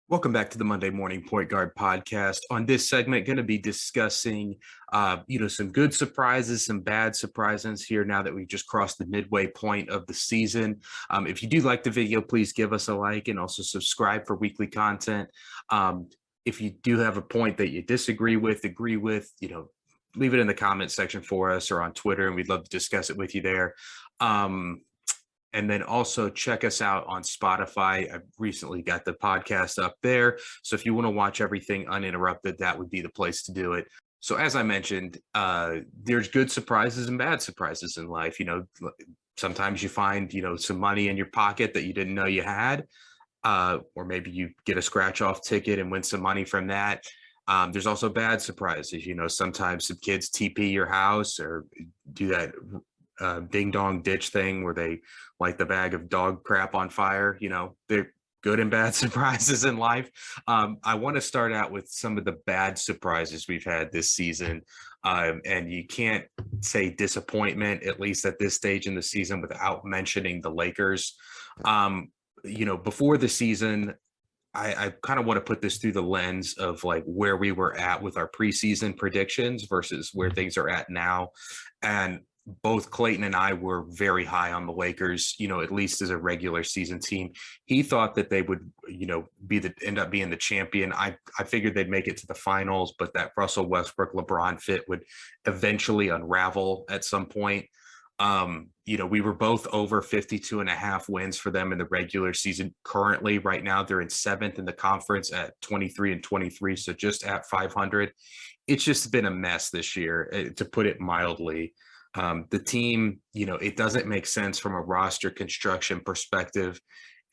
Welcome back to the Monday Morning Point Guard podcast. On this segment, going to be discussing, some good surprises, some bad surprises here now that we've just crossed the midway point of the season. If you do like the video, please give us a like and also subscribe for weekly content. If you do have a point that you disagree with, agree with, leave it in the comment section for us or on Twitter, and we'd love to discuss it with you there. And then also check us out on Spotify. I recently got the podcast up there. So if you want to watch everything uninterrupted, that would be the place to do it. So as I mentioned, there's good surprises and bad surprises in life. Sometimes you find, some money in your pocket that you didn't know you had, or maybe you get a scratch off ticket and win some money from that. There's also bad surprises. Sometimes some kids TP your house or do that ding dong ditch thing where they light the bag of dog crap on fire. They're good and bad surprises in life. I want to start out with some of the bad surprises we've had this season. And you can't say disappointment, at least at this stage in the season, without mentioning the Lakers. Before the season, I kind of want to put this through the lens of like where we were at with our preseason predictions versus where things are at now. And both Clayton and I were very high on the Lakers, at least as a regular season team. He thought that they would, end up being the champion. I figured they'd make it to the finals, but that Russell Westbrook LeBron fit would eventually unravel at some point. We were both over 52 and a half wins for them in the regular season. Currently, right now, they're in seventh in the conference at 23-23. So just at 500. It's just been a mess this year, to put it mildly. The team, it doesn't make sense from a roster construction perspective.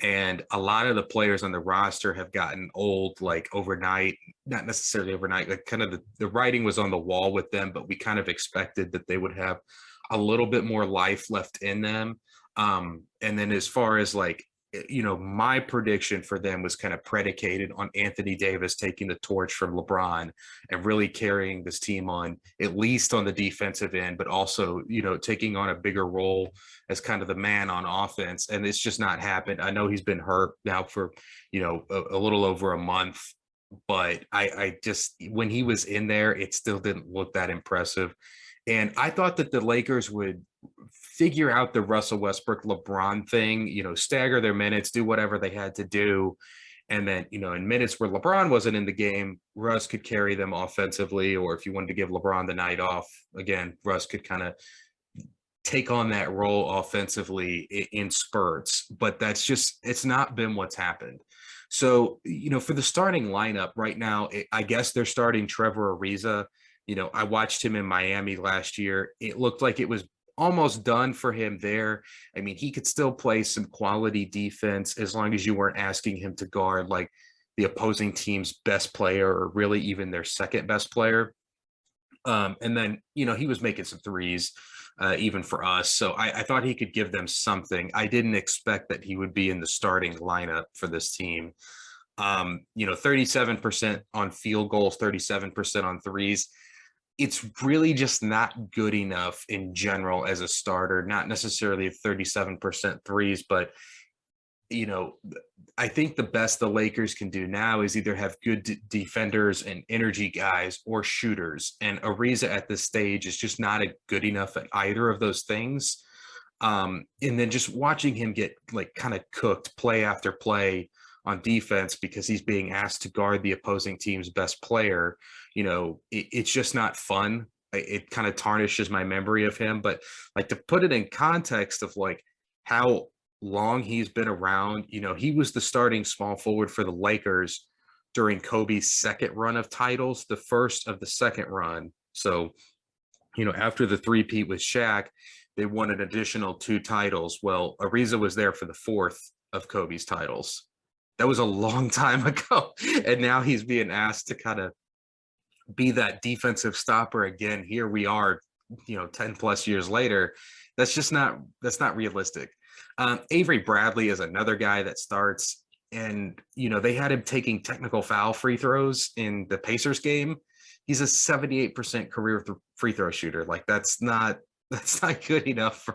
And a lot of the players on the roster have gotten old, like overnight, not necessarily overnight, like kind of the writing was on the wall with them, but we kind of expected that they would have a little bit more life left in them. And then as far as my prediction for them was kind of predicated on Anthony Davis taking the torch from LeBron and really carrying this team on, at least on the defensive end, but also, taking on a bigger role as kind of the man on offense. And it's just not happened. I know he's been hurt now for, a little over a month, but I just, when he was in there, it still didn't look that impressive. And I thought that the Lakers would figure out the Russell Westbrook LeBron thing, stagger their minutes, do whatever they had to do. And then, in minutes where LeBron wasn't in the game, Russ could carry them offensively. Or if you wanted to give LeBron the night off, again, Russ could kind of take on that role offensively in spurts. But it's not been what's happened. So, for the starting lineup right now, I guess they're starting Trevor Ariza. I watched him in Miami last year. It looked like it was almost done for him there. I mean, he could still play some quality defense as long as you weren't asking him to guard like the opposing team's best player or really even their second best player. And then, he was making some threes even for us. So I thought he could give them something. I didn't expect that he would be in the starting lineup for this team. 37% on field goals, 37% on threes. It's really just not good enough in general as a starter, not necessarily 37% threes, but I think the best the Lakers can do now is either have good defenders and energy guys or shooters. And Ariza at this stage is just not good enough at either of those things. And then just watching him get kind of cooked play after play on defense because he's being asked to guard the opposing team's best player, it's just not fun. It kind of tarnishes my memory of him. But to put it in context of how long he's been around, he was the starting small forward for the Lakers during Kobe's second run of titles, the first of the second run. So, after the three-peat with Shaq, they won an additional 2 titles. Well, Ariza was there for the fourth of Kobe's titles. That was a long time ago. And now he's being asked to kind of be that defensive stopper again. Here we are, 10 plus years later. That's not realistic. Avery Bradley is another guy that starts, and, they had him taking technical foul free throws in the Pacers game. He's a 78% career free throw shooter. That's not That's not good enough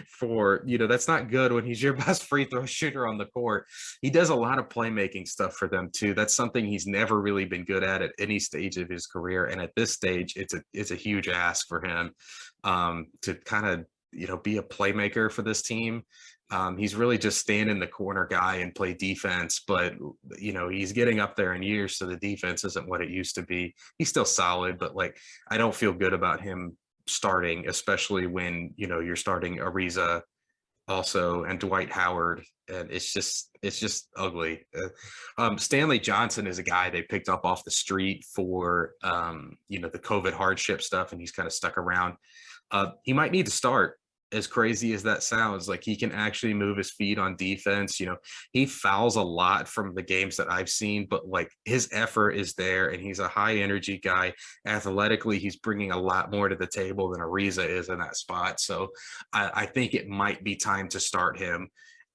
for that's not good when he's your best free throw shooter on the court. He does a lot of playmaking stuff for them too. That's something he's never really been good at any stage of his career. And at this stage, it's a huge ask for him to kind of be a playmaker for this team. He's really just stand in the corner guy and play defense, but he's getting up there in years, so the defense isn't what it used to be. He's still solid, but like I don't feel good about him starting, especially when you're starting Ariza also and Dwight Howard, and it's just ugly. Stanley Johnson is a guy they picked up off the street for the COVID hardship stuff, and he's kind of stuck around. He might need to start. As crazy as that sounds, like he can actually move his feet on defense. He fouls a lot from the games that I've seen, but like his effort is there, and he's a high energy guy. Athletically, he's bringing a lot more to the table than Ariza is in that spot. So I think it might be time to start him.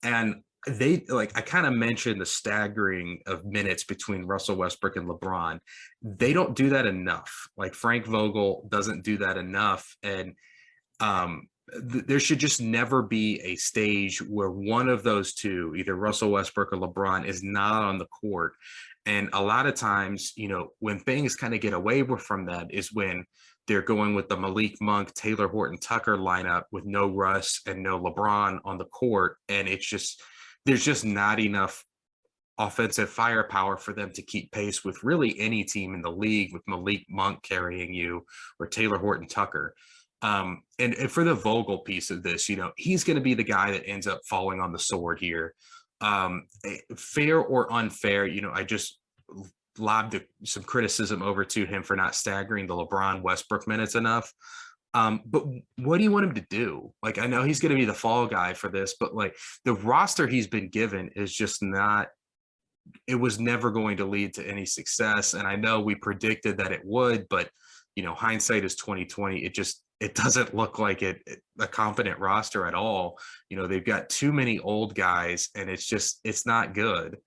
And I kind of mentioned the staggering of minutes between Russell Westbrook and LeBron. They don't do that enough. Like Frank Vogel doesn't do that enough. And there should just never be a stage where one of those two, either Russell Westbrook or LeBron, is not on the court. And a lot of times, when things kind of get away from that is when they're going with the Malik Monk, Taylor Horton Tucker lineup with no Russ and no LeBron on the court. And there's just not enough offensive firepower for them to keep pace with really any team in the league, with Malik Monk carrying you or Taylor Horton Tucker. And for the Vogel piece of this, he's going to be the guy that ends up falling on the sword here. Fair or unfair, I just lobbed some criticism over to him for not staggering the LeBron Westbrook minutes enough. But what do you want him to do? Like, I know he's going to be the fall guy for this, but like the roster he's been given is just not, it was never going to lead to any success. And I know we predicted that it would, but hindsight is 2020. It doesn't look like a competent roster at all. They've got too many old guys, and it's not good.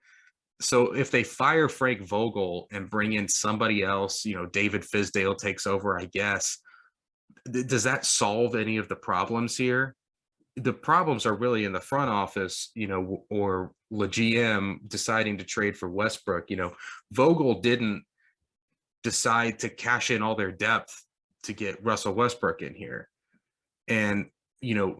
So if they fire Frank Vogel and bring in somebody else, David Fizdale takes over, I guess, does that solve any of the problems here? The problems are really in the front office, or the GM deciding to trade for Westbrook. Vogel didn't decide to cash in all their depth to get Russell Westbrook in here. And,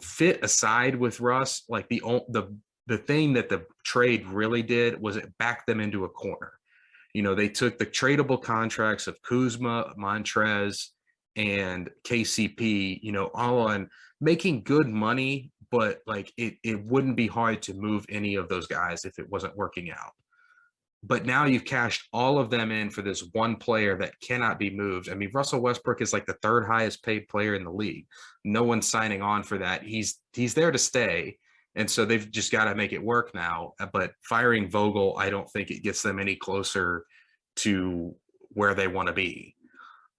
fit aside with Russ, like the thing that the trade really did was it backed them into a corner. They took the tradable contracts of Kuzma, Montrez, and KCP, all on making good money, but like it wouldn't be hard to move any of those guys if it wasn't working out. But now you've cashed all of them in for this one player that cannot be moved. I mean, Russell Westbrook is like the third highest paid player in the league. No one's signing on for that. He's there to stay. And so they've just got to make it work now. But firing Vogel, I don't think it gets them any closer to where they want to be.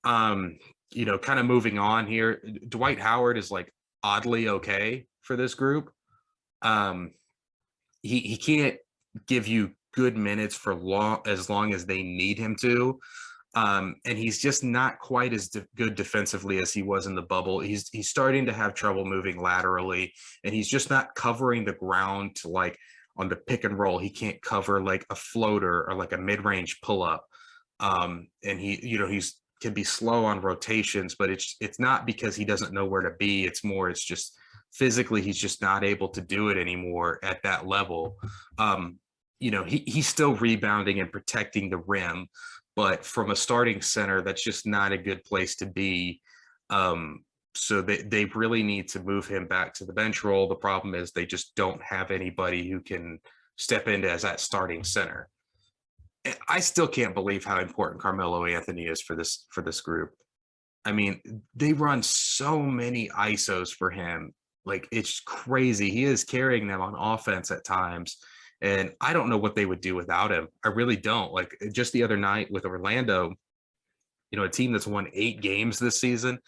Kind of moving on here. Dwight Howard is like oddly okay for this group. He can't give you good minutes for as long as they need him to. And he's just not quite as good defensively as he was in the bubble. He's starting to have trouble moving laterally, and he's just not covering the ground to, like, on the pick and roll. He can't cover like a floater or like a mid-range pull-up. And he's can be slow on rotations, but it's not because he doesn't know where to be. It's just physically he's just not able to do it anymore at that level. He's still rebounding and protecting the rim, but from a starting center, that's just not a good place to be. So they really need to move him back to the bench role. The problem is they just don't have anybody who can step into as that starting center. I still can't believe how important Carmelo Anthony is for this group. I mean, they run so many ISOs for him. Like, it's crazy. He is carrying them on offense at times. And I don't know what they would do without him. I really don't. Like, just the other night with Orlando, a team that's won 8 games this season,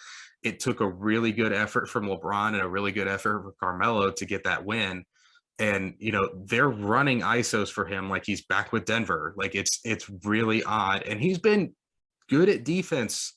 it took a really good effort from LeBron and a really good effort for Carmelo to get that win. And, they're running ISOs for him like he's back with Denver. Like, it's really odd. And he's been good at defense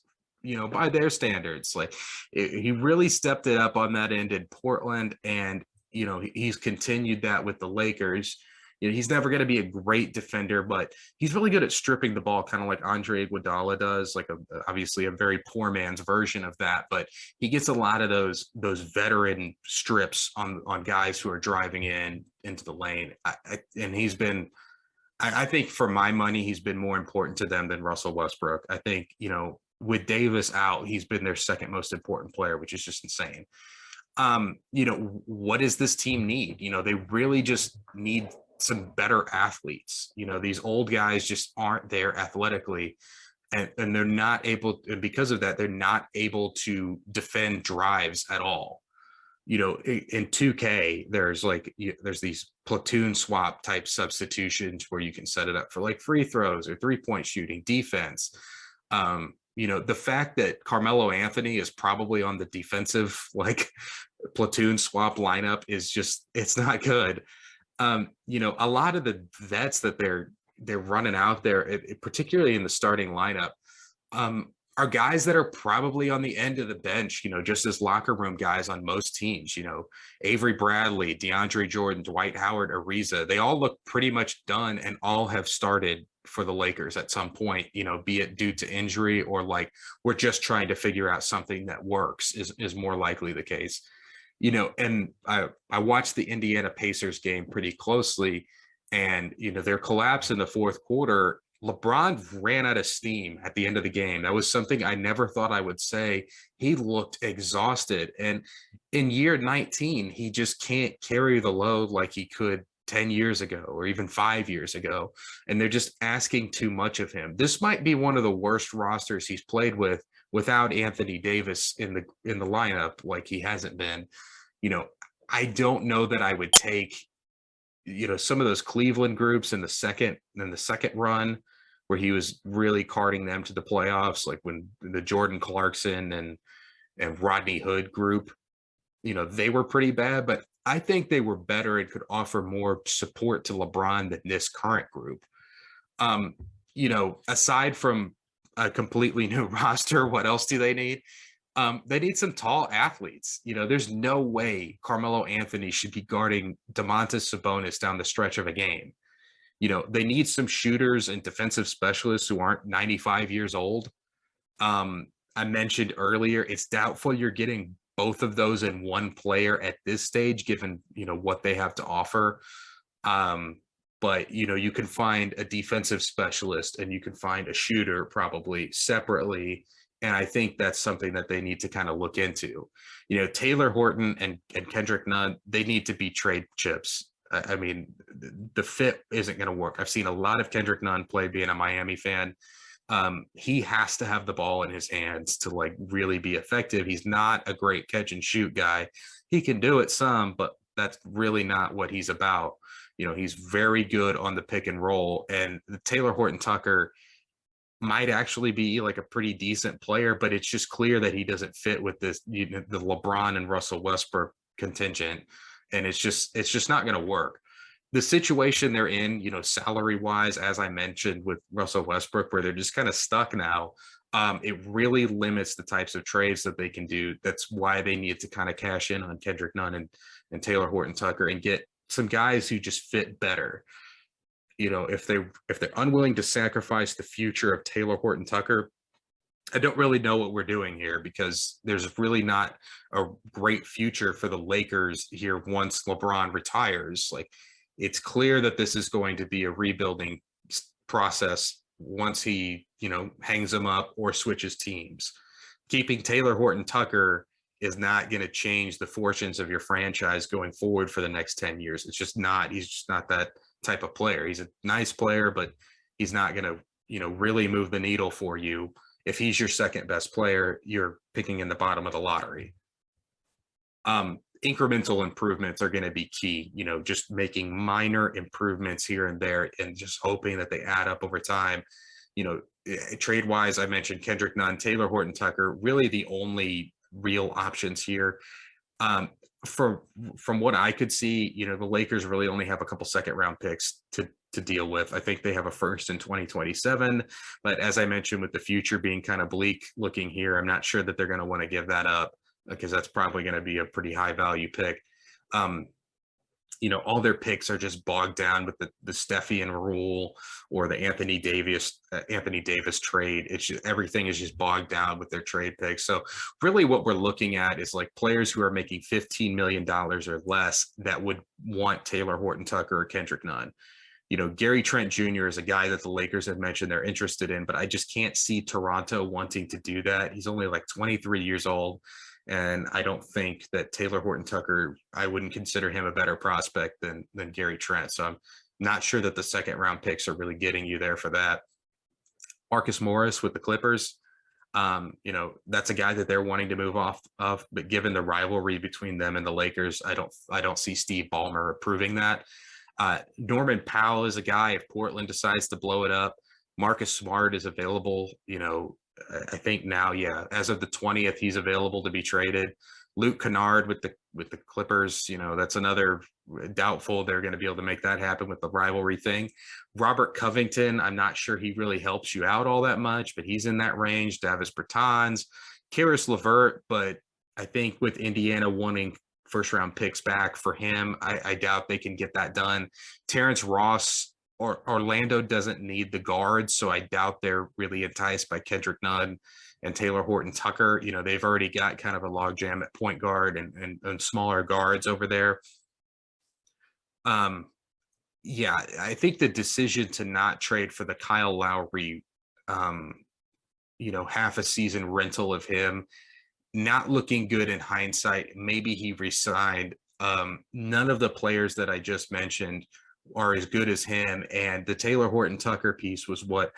by their standards. Like he really stepped it up on that end in Portland, and he's continued that with the Lakers. He's never going to be a great defender, but he's really good at stripping the ball, kind of like Andre Iguodala does, like obviously a very poor man's version of that. But he gets a lot of those veteran strips on guys who are driving into the lane, and he's been. I think for my money, he's been more important to them than Russell Westbrook. I think, with Davis out, he's been their second most important player, which is just insane. What does this team need? They really just need some better athletes. These old guys just aren't there athletically, and they're not able, and because of that, they're not able to defend drives at all. In 2K, there's these platoon swap type substitutions where you can set it up for like free throws or 3-point shooting, defense. The fact that Carmelo Anthony is probably on the defensive like platoon swap lineup is just, it's not good. A lot of the vets that they're running out there, particularly in the starting lineup, are guys that are probably on the end of the bench, just as locker room guys on most teams. Avery Bradley, DeAndre Jordan, Dwight Howard, Ariza, they all look pretty much done and all have started for the Lakers at some point, be it due to injury or like we're just trying to figure out something that works is more likely the case. And I watched the Indiana Pacers game pretty closely, and their collapse in the fourth quarter, LeBron ran out of steam at the end of the game. That was something I never thought I would say. He looked exhausted. And in year 19, he just can't carry the load like he could 10 years ago or even 5 years ago. And they're just asking too much of him. This might be one of the worst rosters he's played with without Anthony Davis in the lineup, like he hasn't been. I don't know that I would take some of those Cleveland groups in the second run where he was really carting them to the playoffs, like when the Jordan Clarkson and Rodney Hood group, they were pretty bad, but I think they were better and could offer more support to LeBron than this current group. Aside from a completely new roster, what else do they need? They need some tall athletes. There's no way Carmelo Anthony should be guarding Domantas Sabonis down the stretch of a game. They need some shooters and defensive specialists who aren't 95 years old. I mentioned earlier, it's doubtful you're getting both of those in one player at this stage, given, what they have to offer. But, you can find a defensive specialist and you can find a shooter probably separately. And I think that's something that they need to kind of look into. Taylor Horton and Kendrick Nunn, they need to be trade chips. I mean, the fit isn't going to work. I've seen a lot of Kendrick Nunn play being a Miami fan. He has to have the ball in his hands to like really be effective. He's not a great catch and shoot guy. He can do it some, but that's really not what he's about. He's very good on the pick and roll, and Taylor Horton Tucker might actually be like a pretty decent player, but it's just clear that he doesn't fit with this, the LeBron and Russell Westbrook contingent. And it's just not going to work. The situation they're in, salary wise, as I mentioned with Russell Westbrook, where they're just kind of stuck now, it really limits the types of trades that they can do. That's why they need to kind of cash in on Kendrick Nunn and Taylor Horton Tucker and get some guys who just fit better. If they're unwilling to sacrifice the future of Taylor Horton Tucker, I don't really know what we're doing here, because there's really not a great future for the Lakers here once LeBron retires. Like, it's clear that this is going to be a rebuilding process once he, hangs them up or switches teams. Keeping Taylor Horton Tucker is not going to change the fortunes of your franchise going forward for the next 10 years. It's just not. He's just not that type of player. He's a nice player, but he's not going to, really move the needle for you. If he's your second best player, you're picking in the bottom of the lottery. Incremental improvements are going to be key, just making minor improvements here and there and just hoping that they add up over time. Trade wise, I mentioned Kendrick Nunn, Taylor Horton Tucker, really the only real options here. From what I could see, the Lakers really only have a couple second round picks to to deal with. I think they have a first in 2027, but as I mentioned, with the future being kind of bleak looking here, I'm not sure that they're going to want to give that up because that's probably going to be a pretty high value pick. Um, all their picks are just bogged down with the Steffian rule or the Anthony Davis trade. It's just, everything is just bogged down with their trade picks. So really what we're looking at is like players who are making $15 million or less that would want Taylor Horton Tucker or Kendrick Nunn. Gary Trent Jr. is a guy that the Lakers have mentioned they're interested in, but I just can't see Toronto wanting to do that. He's only like 23 years old. And I don't think that Taylor Horton Tucker, I wouldn't consider him a better prospect than Gary Trent. So I'm not sure that the second round picks are really getting you there for that. Marcus Morris with the Clippers, that's a guy that they're wanting to move off of, but given the rivalry between them and the Lakers, I don't see Steve Ballmer approving that. Norman Powell is a guy, if Portland decides to blow it up. Marcus Smart is available, I think now, yeah, as of the 20th, he's available to be traded. Luke Kennard with the Clippers, that's another doubtful they're going to be able to make that happen with the rivalry thing. Robert Covington, I'm not sure he really helps you out all that much, but he's in that range. Davis Bertans, Karis LeVert, but I think with Indiana wanting first round picks back for him, I doubt they can get that done. Terrence Ross, or Orlando doesn't need the guards, so I doubt they're really enticed by Kendrick Nunn and Taylor Horton Tucker. They've already got kind of a logjam at point guard and smaller guards over there. Yeah, I think the decision to not trade for the Kyle Lowry, half a season rental of him, not looking good in hindsight. Maybe he resigned. None of the players that I just mentioned are as good as him. And the Taylor Horton Tucker piece was what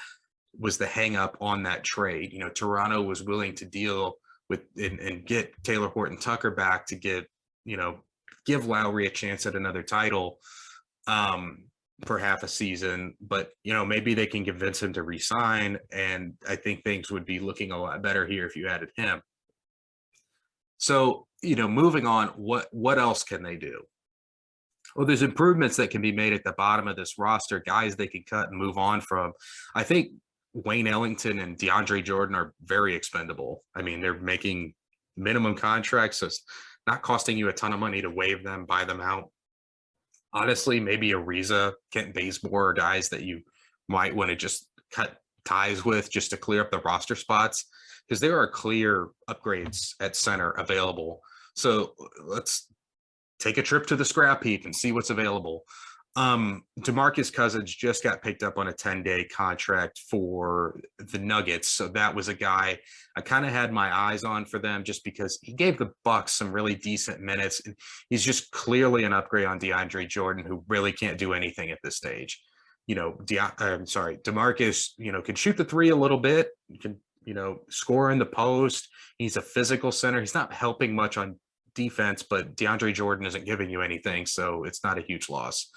was the hang up on that trade. Toronto was willing to deal with and get Taylor Horton Tucker back to give Lowry a chance at another title for half a season, but maybe they can convince him to resign. And I think things would be looking a lot better here if you added him. So, moving on, what else can they do? Well, there's improvements that can be made at the bottom of this roster, guys they can cut and move on from. I think Wayne Ellington and DeAndre Jordan are very expendable. I mean, they're making minimum contracts, so it's not costing you a ton of money to waive them, buy them out. Honestly, maybe Ariza, Kent Bazemore are guys that you might want to just cut ties with just to clear up the roster spots, because there are clear upgrades at center available. So let's take a trip to the scrap heap and see what's available. DeMarcus Cousins just got picked up on a 10-day contract for the Nuggets. So that was a guy I kind of had my eyes on for them just because he gave the Bucks some really decent minutes. And he's just clearly an upgrade on DeAndre Jordan, who really can't do anything at this stage. DeMarcus, can shoot the three a little bit, can, score in the post. He's a physical center. He's not helping much on defense, but DeAndre Jordan isn't giving you anything, so it's not a huge loss.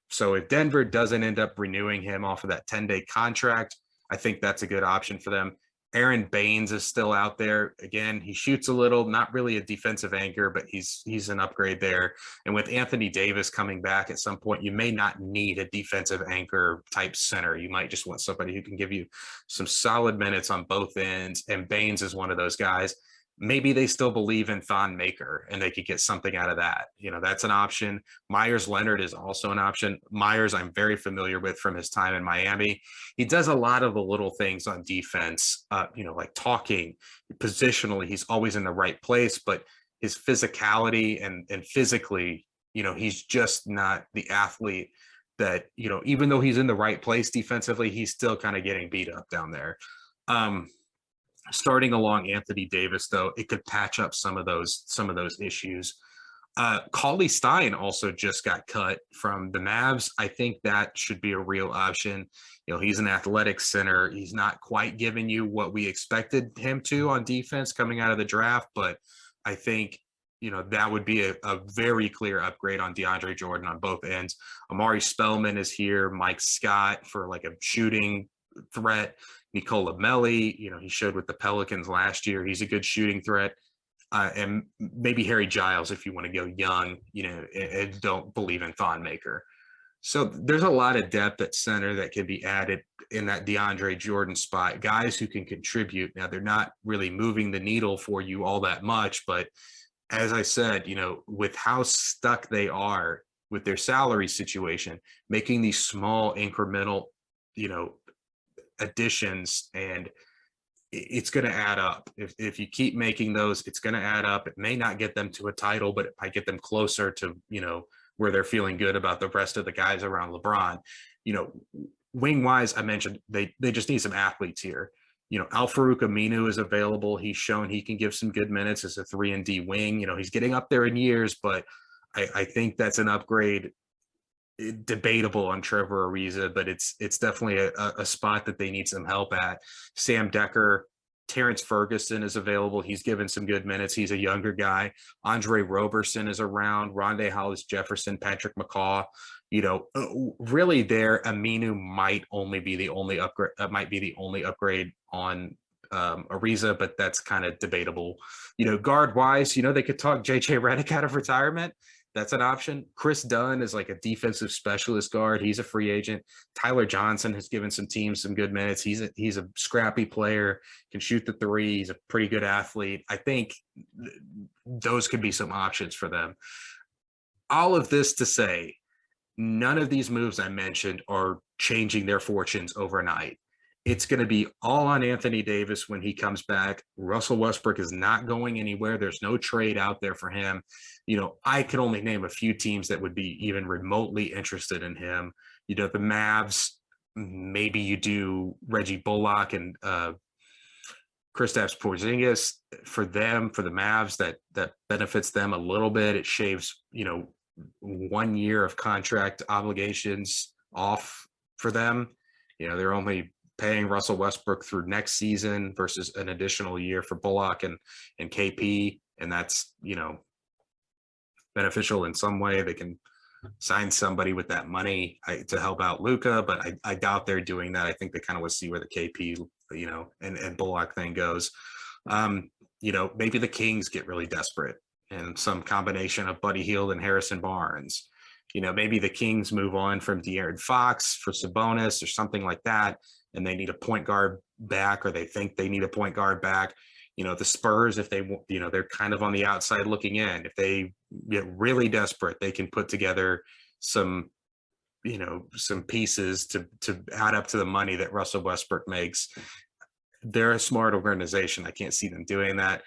So if Denver doesn't end up renewing him off of that 10-day contract, I think that's a good option for them. Aaron Baines is still out there. Again, he shoots a little, not really a defensive anchor, but he's an upgrade there. And with Anthony Davis coming back at some point, you may not need a defensive anchor type center. You might just want somebody who can give you some solid minutes on both ends. And Baines is one of those guys. Maybe they still believe in Thon Maker and they could get something out of that. That's an option. Myers Leonard is also an option. Myers, I'm very familiar with from his time in Miami. He does a lot of the little things on defense, like talking positionally. He's always in the right place, but his physicality and physically, he's just not the athlete that, even though he's in the right place defensively, he's still kind of getting beat up down there. Starting along Anthony Davis, though, it could patch up some of those issues. Cauley Stein also just got cut from the Mavs. I think that should be a real option. He's an athletic center. He's not quite giving you what we expected him to on defense coming out of the draft, but I think that would be a very clear upgrade on DeAndre Jordan on both ends. Amari Spellman is here. Mike Scott for like a shooting threat. Nicola Melli, he showed with the Pelicans last year. He's a good shooting threat. And maybe Harry Giles if you want to go young, and don't believe in Thon Maker. So there's a lot of depth at center that can be added in that DeAndre Jordan spot. Guys who can contribute. Now they're not really moving the needle for you all that much, but as I said, with how stuck they are with their salary situation, making these small incremental, you know, additions, and it's going to add up. If you keep making those, it's going to add up. It may not get them to a title, but it might get them closer to, where they're feeling good about the rest of the guys around LeBron. You know, wing wise, I mentioned they just need some athletes here. Al-Farouq Aminu is available. He's shown he can give some good minutes as a 3-and-D wing. He's getting up there in years, but I think that's an upgrade. Debatable on Trevor Ariza, but it's definitely a spot that they need some help at. Sam Decker, Terrence Ferguson is available. He's given some good minutes. He's a younger guy. Andre Roberson is around. Rondé Hollis Jefferson, Patrick McCaw. Really, there Aminu might be the only upgrade on Ariza, but that's kind of debatable. Guard wise, they could talk JJ Redick out of retirement. That's an option. Chris Dunn is like a defensive specialist guard. He's a free agent. Tyler Johnson has given some teams some good minutes. He's a scrappy player, can shoot the three. He's a pretty good athlete. I think those could be some options for them. All of this to say, none of these moves I mentioned are changing their fortunes overnight. It's going to be all on Anthony Davis when he comes back. Russell Westbrook is not going anywhere. There's no trade out there for him. I can only name a few teams that would be even remotely interested in him. The Mavs, maybe you do Reggie Bullock and Kristaps Porzingis for them, for the Mavs, that benefits them a little bit. It shaves, 1 year of contract obligations off for them. They're only paying Russell Westbrook through next season versus an additional year for Bullock and KP. And that's, beneficial in some way. They can sign somebody with that money to help out Luka, but I doubt they're doing that. I think they kind of will see where the KP, and Bullock thing goes. Maybe the Kings get really desperate and some combination of Buddy Hield and Harrison Barnes. Maybe the Kings move on from De'Aaron Fox for Sabonis or something like that, and they need a point guard back, or they think they need a point guard back. The Spurs, if they, they're kind of on the outside looking in. If they get really desperate, they can put together some pieces to add up to the money that Russell Westbrook makes. They're a smart organization. I can't see them doing that.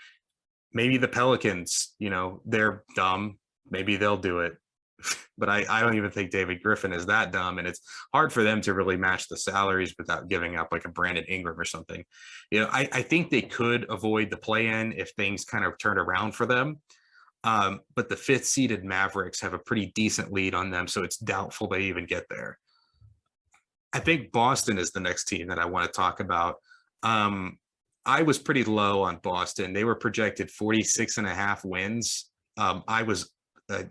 Maybe the Pelicans, they're dumb. Maybe they'll do it. But I don't even think David Griffin is that dumb, and it's hard for them to really match the salaries without giving up like a Brandon Ingram or something. I think they could avoid the play-in if things kind of turn around for them. But the 5th seeded Mavericks have a pretty decent lead on them, so it's doubtful they even get there. I think Boston is the next team that I want to talk about. I was pretty low on Boston. They were projected 46.5 wins. I was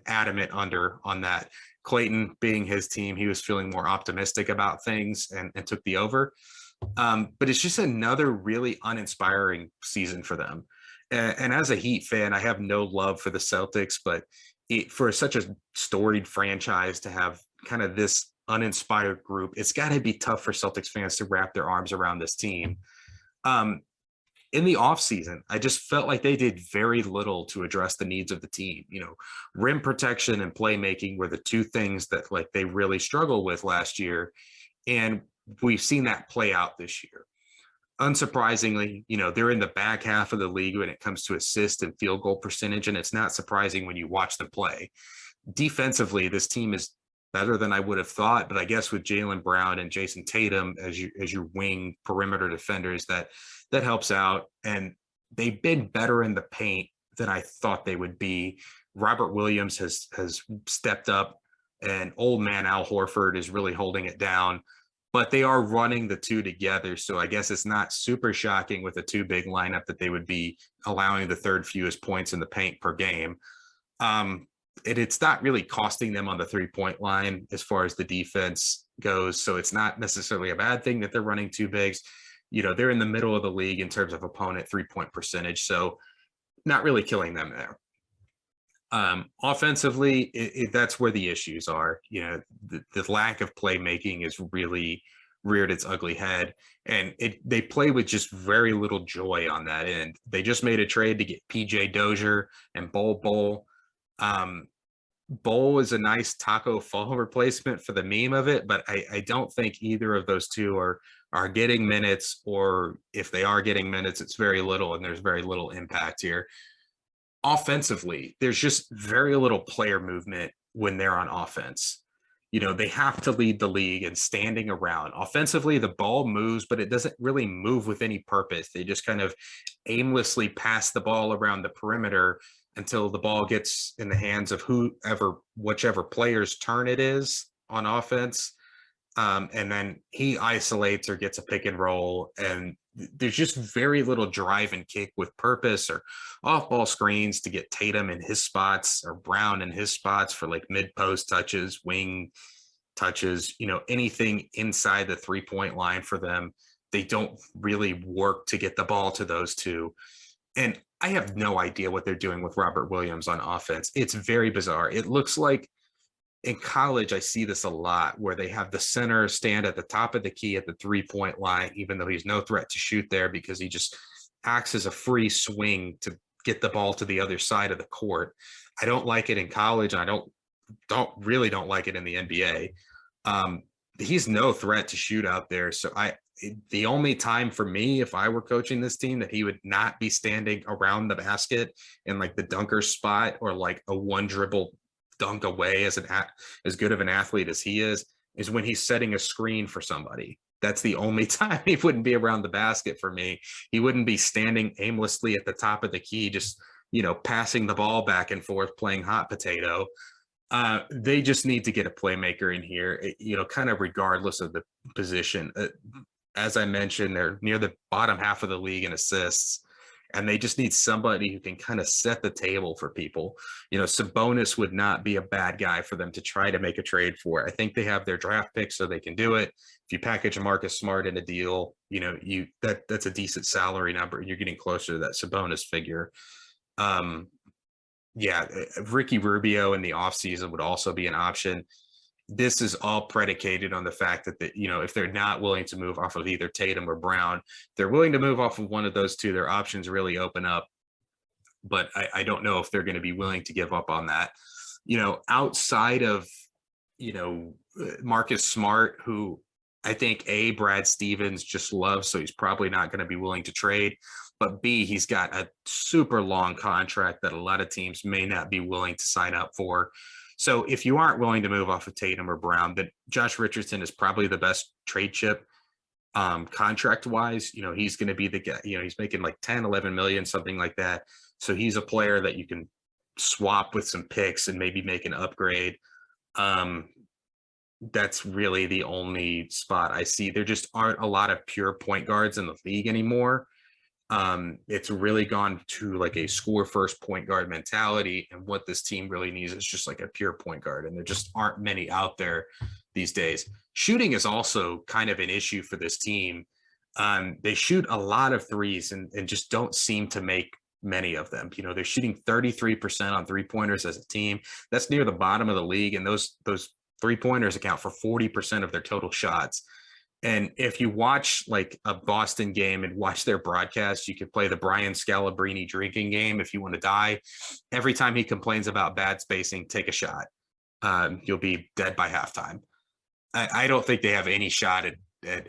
adamant under on that. Clayton being his team, he was feeling more optimistic about things and took the over. But it's just another really uninspiring season for them. And as a Heat fan, I have no love for the Celtics, but for such a storied franchise to have kind of this uninspired group, it's got to be tough for Celtics fans to wrap their arms around this team. In the offseason, I just felt like they did very little to address the needs of the team. Rim protection and playmaking were the two things that they really struggled with last year. And we've seen that play out this year. Unsurprisingly, they're in the back half of the league when it comes to assist and field goal percentage. And it's not surprising when you watch them play. Defensively, this team is better than I would have thought, but I guess with Jaylen Brown and Jason Tatum as your wing perimeter defenders, that helps out. And they've been better in the paint than I thought they would be. Robert Williams has stepped up, and old man Al Horford is really holding it down, but they are running the two together. So I guess it's not super shocking with a two big lineup that they would be allowing the third fewest points in the paint per game. It's not really costing them on the 3-point line as far as the defense goes. So it's not necessarily a bad thing that they're running two bigs. They're in the middle of the league in terms of opponent 3-point percentage. So not really killing them there. Offensively, that's where the issues are. The lack of playmaking is really reared its ugly head, and they play with just very little joy on that end. They just made a trade to get PJ Dozier and Bol. Um, Bol is a nice Taco Fall replacement for the meme of it, but I don't think either of those two are getting minutes, or if they are getting minutes, it's very little, and there's very little impact here. Offensively, there's just very little player movement when they're on offense. They have to lead the league and standing around. Offensively, the ball moves, but it doesn't really move with any purpose. They just kind of aimlessly pass the ball around the perimeter until the ball gets in the hands of whichever player's turn it is on offense. And then he isolates or gets a pick and roll, and there's just very little drive and kick with purpose or off ball screens to get Tatum in his spots or Brown in his spots for like mid post touches, wing touches, anything inside the 3-point line for them. They don't really work to get the ball to those two. And I have no idea what they're doing with Robert Williams on offense. It's very bizarre. It looks like in college, I see this a lot where they have the center stand at the top of the key at the 3-point line, even though he's no threat to shoot there because he just acts as a free swing to get the ball to the other side of the court. I don't like it in college, and I don't like it in the NBA. He's no threat to shoot out there. So the only time for me, if I were coaching this team, that he would not be standing around the basket in like the dunker spot or like a one dribble dunk away as good of an athlete as he is when he's setting a screen for somebody. That's the only time he wouldn't be around the basket for me. He wouldn't be standing aimlessly at the top of the key, just, passing the ball back and forth, playing hot potato. They just need to get a playmaker in here, kind of regardless of the position. As I mentioned, they're near the bottom half of the league in assists, and they just need somebody who can kind of set the table for people. Sabonis would not be a bad guy for them to try to make a trade for. I think they have their draft pick, so they can do it. If you package a Marcus Smart in a deal, that's a decent salary number. You're getting closer to that Sabonis figure. Ricky Rubio in the offseason would also be an option. This is all predicated on the fact that, if they're not willing to move off of either Tatum or Brown, they're willing to move off of one of those two, their options really open up. But I don't know if they're going to be willing to give up on that. Outside of, Marcus Smart, who I think Brad Stevens just loves, so he's probably not going to be willing to trade. But B, he's got a super long contract that a lot of teams may not be willing to sign up for. So if you aren't willing to move off of Tatum or Brown, then Josh Richardson is probably the best trade chip contract wise. He's going to be the guy, he's making like 10, 11 million, something like that. So he's a player that you can swap with some picks and maybe make an upgrade. That's really the only spot I see. There just aren't a lot of pure point guards in the league anymore. It's really gone to like a score first point guard mentality, and what this team really needs is just like a pure point guard, and there just aren't many out there these days. Shooting is also kind of an issue for this team. They shoot a lot of threes and just don't seem to make many of them. They're shooting 33% on 3-pointers as a team. That's near the bottom of the league, and those 3-pointers account for 40% of their total shots. And if you watch like a Boston game and watch their broadcast, you could play the Brian Scalabrine drinking game if you want to die. Every time he complains about bad spacing, take a shot. You'll be dead by halftime. I don't think they have any shot at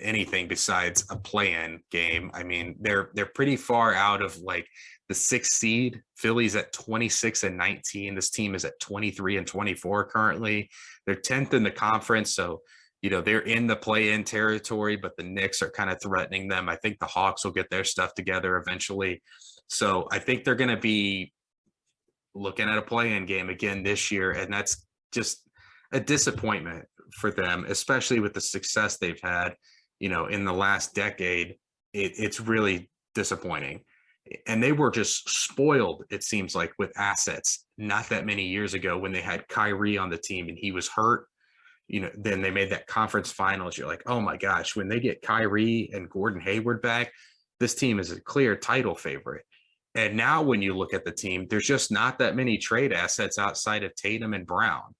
anything besides a play-in game. I mean, they're pretty far out of like the 6th seed. Philly's at 26-19. This team is at 23-24 currently. They're 10th in the conference, so they're in the play-in territory, but the Knicks are kind of threatening them. I think the Hawks will get their stuff together eventually. So I think they're going to be looking at a play-in game again this year, and that's just a disappointment for them, especially with the success they've had, in the last decade. It's really disappointing. And they were just spoiled, it seems like, with assets not that many years ago when they had Kyrie on the team and he was hurt. Then they made that conference finals. You're like, oh my gosh, when they get Kyrie and Gordon Hayward back, this team is a clear title favorite. And now when you look at the team, there's just not that many trade assets outside of Tatum and Brown,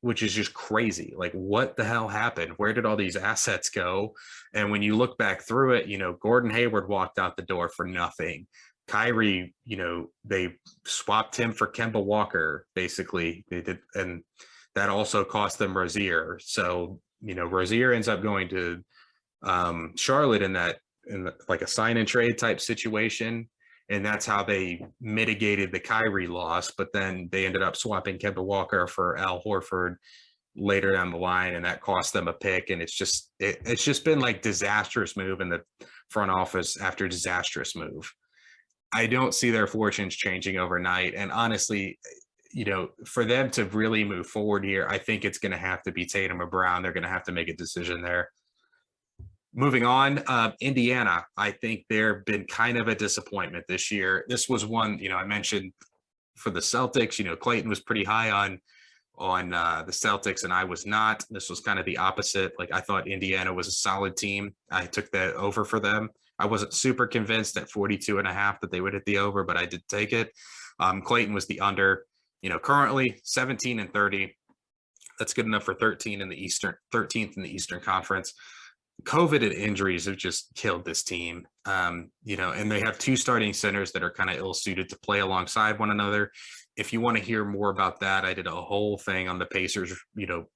which is just crazy. Like, what the hell happened? Where did all these assets go? And when you look back through it, Gordon Hayward walked out the door for nothing. Kyrie, they swapped him for Kemba Walker, basically. They did, and that also cost them Rozier. So, Rozier ends up going to Charlotte like a sign and trade type situation. And that's how they mitigated the Kyrie loss. But then they ended up swapping Kemba Walker for Al Horford later down the line, and that cost them a pick. And it's just been like disastrous move in the front office after disastrous move. I don't see their fortunes changing overnight. And honestly, for them to really move forward here, I think it's going to have to be Tatum or Brown. They're going to have to make a decision there. Moving on, Indiana, I think they've been kind of a disappointment this year. This was one, I mentioned for the Celtics, Clayton was pretty high on the Celtics and I was not. This was kind of the opposite. Like, I thought Indiana was a solid team. I took that over for them. I wasn't super convinced at 42.5 that they would hit the over, but I did take it. Clayton was the under. Currently 17-30. That's good enough for 13th in the Eastern Conference. COVID and injuries have just killed this team. And they have two starting centers that are kind of ill-suited to play alongside one another. If you want to hear more about that, I did a whole thing on the Pacers,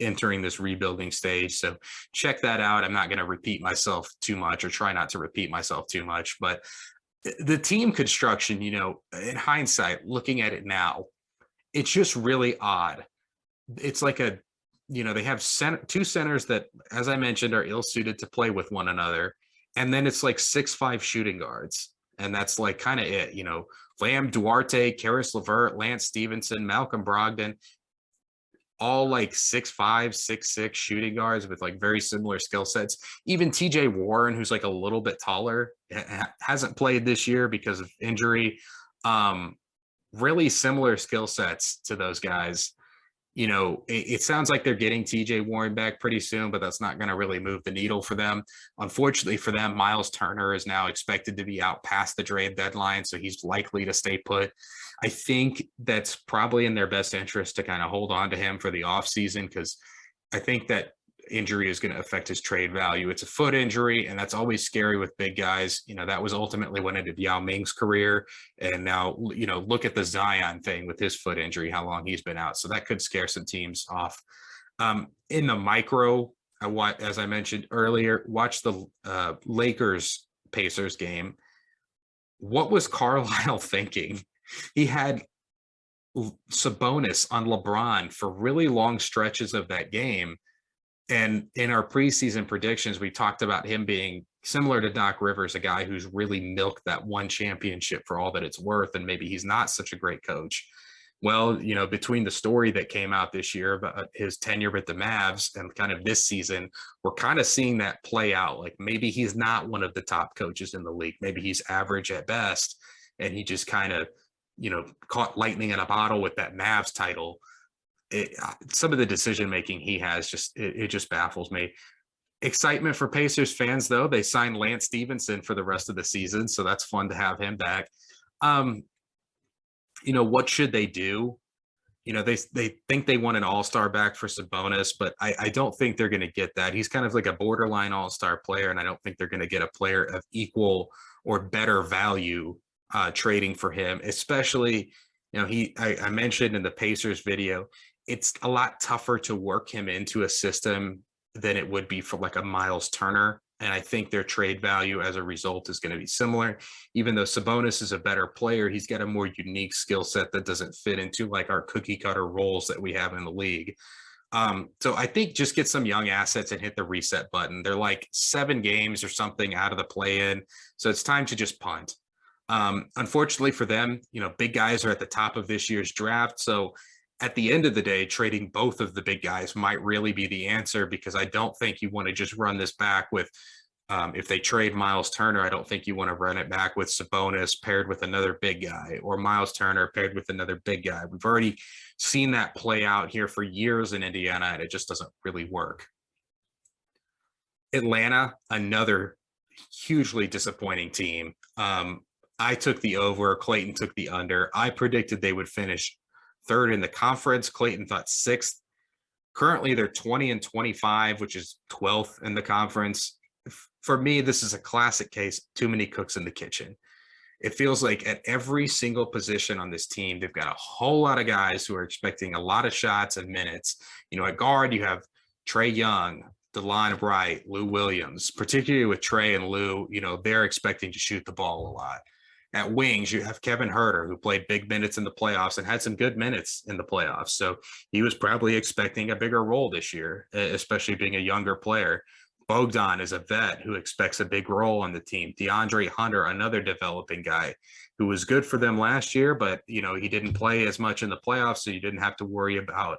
entering this rebuilding stage. So check that out. I'm not going to repeat myself too much, or try not to repeat myself too much, but the team construction, in hindsight, looking at it now, it's just really odd. It's like they have two centers that, as I mentioned, are ill-suited to play with one another. And then it's like 6'5" shooting guards. And that's like kind of it, Lamb, Duarte, Caris LeVert, Lance Stevenson, Malcolm Brogdon, all like 6'5", 6'6" shooting guards with like very similar skill sets. Even TJ Warren, who's like a little bit taller, hasn't played this year because of injury. Really similar skill sets to those guys. It sounds like they're getting TJ Warren back pretty soon, but that's not going to really move the needle for them. Unfortunately for them, Miles Turner is now expected to be out past the trade deadline, so he's likely to stay put. I think that's probably in their best interest to kind of hold on to him for the offseason, because I think that injury is going to affect his trade value. It's a foot injury, and that's always scary with big guys. That was ultimately what ended Yao Ming's career. And now, look at the Zion thing with his foot injury, how long he's been out. So that could scare some teams off. In the micro, as I mentioned earlier, watch the Lakers Pacers game. What was Carlisle thinking? He had Sabonis on LeBron for really long stretches of that game. And in our preseason predictions, we talked about him being similar to Doc Rivers, a guy who's really milked that one championship for all that it's worth, and maybe he's not such a great coach. Well, between the story that came out this year about his tenure with the Mavs and kind of this season, we're kind of seeing that play out. Like, maybe he's not one of the top coaches in the league. Maybe he's average at best, and he just kind of, caught lightning in a bottle with that Mavs title. Some of the decision making he has just baffles me. Excitement for Pacers fans, though. They signed Lance Stevenson for the rest of the season, so that's fun to have him back. What should they do? They think they want an all-star back for Sabonis, but I don't think they're going to get that. He's kind of like a borderline all-star player, and I don't think they're going to get a player of equal or better value trading for him, especially, I mentioned in the Pacers video, it's a lot tougher to work him into a system than it would be for like a Miles Turner. And I think their trade value as a result is going to be similar. Even though Sabonis is a better player, he's got a more unique skill set that doesn't fit into like our cookie cutter roles that we have in the league. So I think just get some young assets and hit the reset button. They're like 7 games or something out of the play-in. So it's time to just punt. Unfortunately for them, big guys are at the top of this year's draft. So at the end of the day, trading both of the big guys might really be the answer, because I don't think you want to just run this back with, if they trade Miles Turner, I don't think you want to run it back with Sabonis paired with another big guy, or Miles Turner paired with another big guy. We've already seen that play out here for years in Indiana, and it just doesn't really work. Atlanta, another hugely disappointing team. I took the over. Clayton took the under. I predicted they would finish third in the conference. Clayton thought sixth. Currently, they're 20-25, which is 12th in the conference. For me, this is a classic case, too many cooks in the kitchen. It feels like at every single position on this team, they've got a whole lot of guys who are expecting a lot of shots and minutes. At guard, you have Trae Young, DeLon Wright, Lou Williams, particularly with Trae and Lou, they're expecting to shoot the ball a lot. At wings, you have Kevin Huerter, who played big minutes in the playoffs and had some good minutes in the playoffs. So he was probably expecting a bigger role this year, especially being a younger player. Bogdan is a vet who expects a big role on the team. DeAndre Hunter, another developing guy who was good for them last year, but, he didn't play as much in the playoffs, so you didn't have to worry about,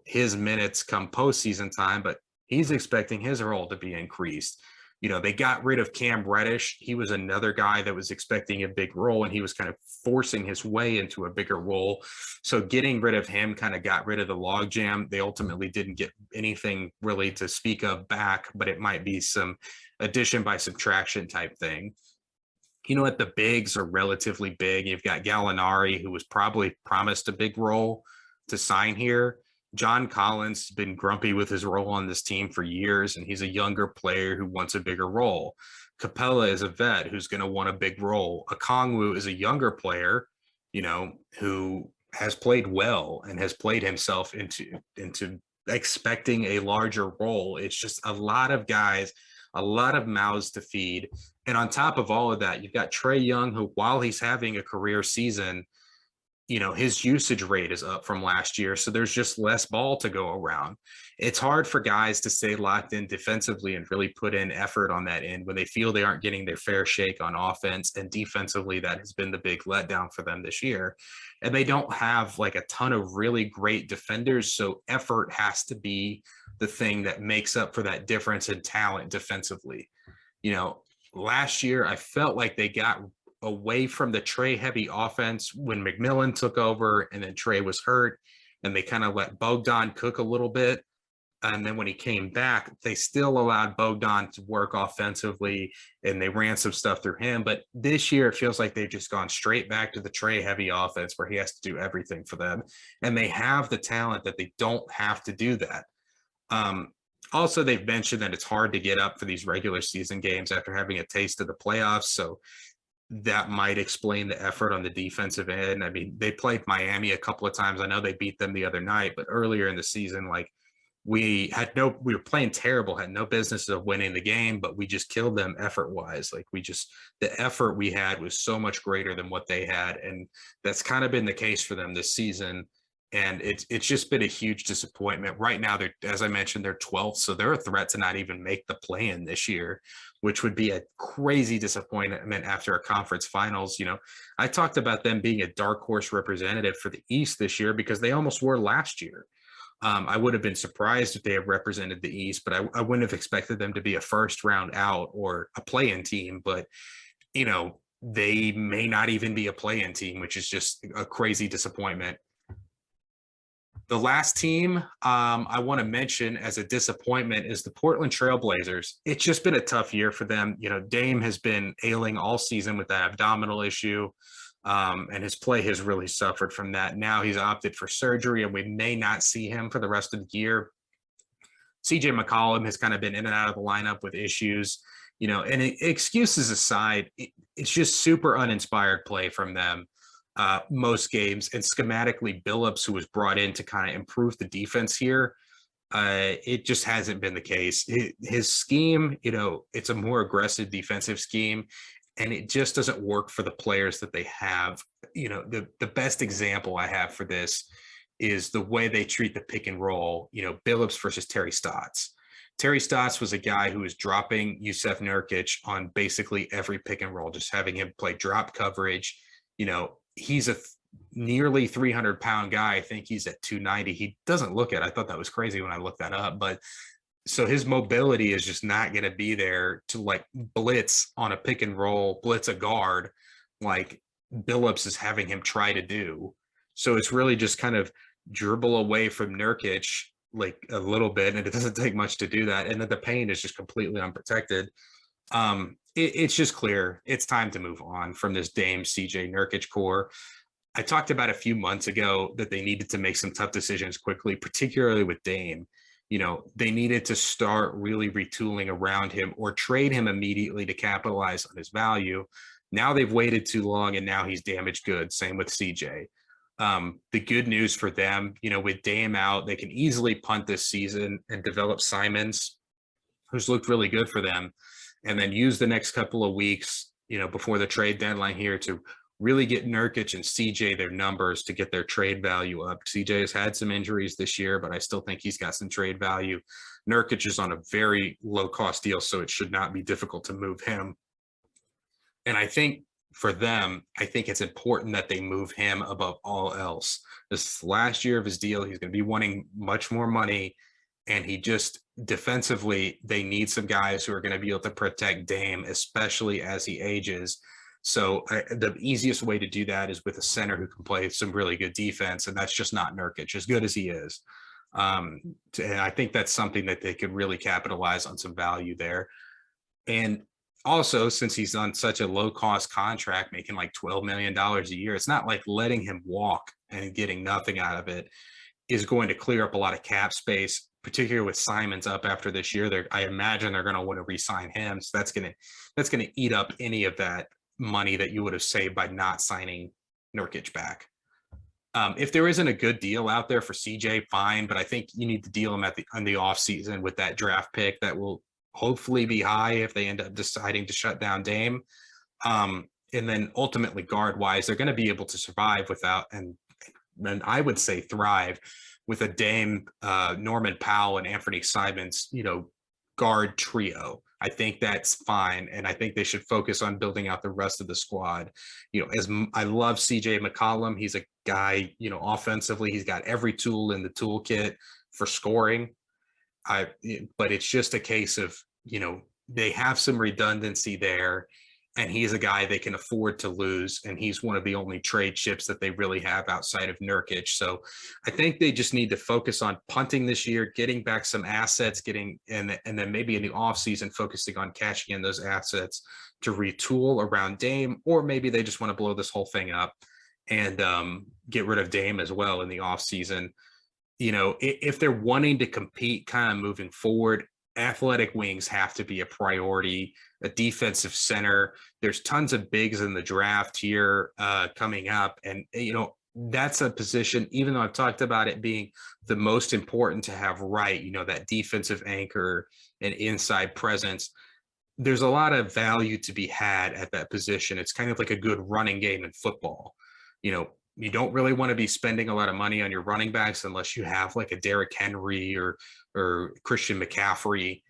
his minutes come postseason time, but he's expecting his role to be increased. They got rid of Cam Reddish. He was another guy that was expecting a big role, and he was kind of forcing his way into a bigger role. So getting rid of him kind of got rid of the logjam. They ultimately didn't get anything really to speak of back, but it might be some addition by subtraction type thing. What the bigs are relatively big. You've got Gallinari, who was probably promised a big role to sign here. John Collins has been grumpy with his role on this team for years, and he's a younger player who wants a bigger role. Capella is a vet who's going to want a big role. Okongwu is a younger player, who has played well and has played himself into expecting a larger role. It's just a lot of guys, a lot of mouths to feed. And on top of all of that, you've got Trae Young, who, while he's having a career season, his usage rate is up from last year. So there's just less ball to go around. It's hard for guys to stay locked in defensively and really put in effort on that end when they feel they aren't getting their fair shake on offense. And defensively, that has been the big letdown for them this year. And they don't have like a ton of really great defenders. So effort has to be the thing that makes up for that difference in talent defensively. Last year, I felt like they got away from the Trae heavy offense when McMillan took over, and then Trae was hurt, and they kind of let Bogdan cook a little bit. And then when he came back, they still allowed Bogdan to work offensively, and they ran some stuff through him. But this year, it feels like they've just gone straight back to the Trae heavy offense where he has to do everything for them. And they have the talent that they don't have to do that. Also, they've mentioned that it's hard to get up for these regular season games after having a taste of the playoffs. So that might explain the effort on the defensive end. I mean, they played Miami a couple of times. I know they beat them the other night, but earlier in the season, we were playing terrible, had no business of winning the game, but we just killed them effort wise. The effort we had was so much greater than what they had. And that's kind of been the case for them this season. And it's just been a huge disappointment. Right now, as I mentioned, they're 12th, so they're a threat to not even make the play-in this year, which would be a crazy disappointment after a conference finals. I talked about them being a dark horse representative for the East this year because they almost were last year. I would have been surprised if they had represented the East, but I wouldn't have expected them to be a first round out or a play-in team. But, they may not even be a play-in team, which is just a crazy disappointment. The last team I want to mention as a disappointment is the Portland Trail Blazers. It's just been a tough year for them. Dame has been ailing all season with that abdominal issue, and his play has really suffered from that. Now he's opted for surgery, and we may not see him for the rest of the year. CJ McCollum has kind of been in and out of the lineup with issues, and excuses aside, it's just super uninspired play from them. Most games, and schematically Billups, who was brought in to kind of improve the defense here, it just hasn't been the case. His scheme, it's a more aggressive defensive scheme, and it just doesn't work for the players that they have. The best example I have for this is the way they treat the pick and roll, Billups versus Terry Stotts. Terry Stotts was a guy who was dropping Jusuf Nurkic on basically every pick and roll, just having him play drop coverage. He's a nearly 300-pound guy. I think he's at 290. He doesn't look it. I thought that was crazy when I looked that up. But so his mobility is just not going to be there to blitz on a pick and roll, blitz a guard like Billups is having him try to do. So it's really just kind of dribble away from Nurkic a little bit, and it doesn't take much to do that. And then the paint is just completely unprotected. it's just clear it's time to move on from this Dame CJ Nurkic core. I talked about a few months ago that they needed to make some tough decisions quickly, particularly with Dame. They needed to start really retooling around him or trade him immediately to capitalize on his value. Now they've waited too long and now he's damaged goods. Same with CJ. The good news for them, with Dame out, they can easily punt this season and develop Simons, who's looked really good for them, and then use the next couple of weeks, before the trade deadline here to really get Nurkic and CJ their numbers to get their trade value up. CJ has had some injuries this year, but I still think he's got some trade value. Nurkic is on a very low cost deal, so it should not be difficult to move him. And I think for them, I think it's important that they move him above all else. This last year of his deal, he's going to be wanting much more money. And he just defensively, they need some guys who are going to be able to protect Dame, especially as he ages. So the easiest way to do that is with a center who can play some really good defense. And that's just not Nurkic, as good as he is. And I think that's something that they could really capitalize on some value there. And also, since he's on such a low cost contract, making like $12 million a year, it's not like letting him walk and getting nothing out of it is going to clear up a lot of cap space, particularly with Simons up after this year. I imagine they're going to want to re-sign him. So that's going to eat up any of that money that you would have saved by not signing Nurkic back. If there isn't a good deal out there for CJ, fine, but I think you need to deal him on the offseason with that draft pick that will hopefully be high if they end up deciding to shut down Dame. And then ultimately guard wise, they're going to be able to survive without, and I would say thrive with a Dame, Norman Powell and Anthony Simons, guard trio. I think that's fine. And I think they should focus on building out the rest of the squad. As I love CJ McCollum, he's a guy, offensively, he's got every tool in the toolkit for scoring. But it's just a case of, they have some redundancy there, and he's a guy they can afford to lose. And he's one of the only trade chips that they really have outside of Nurkic. So I think they just need to focus on punting this year, getting back some assets, and then maybe in the offseason, focusing on cashing in those assets to retool around Dame, or maybe they just want to blow this whole thing up and get rid of Dame as well in the offseason. If they're wanting to compete kind of moving forward, athletic wings have to be a priority, a defensive center. There's tons of bigs in the draft here coming up. And, that's a position, even though I've talked about it being the most important to have right, that defensive anchor and inside presence, there's a lot of value to be had at that position. It's kind of like a good running game in football. You don't really want to be spending a lot of money on your running backs unless you have like a Derrick Henry or Christian McCaffrey.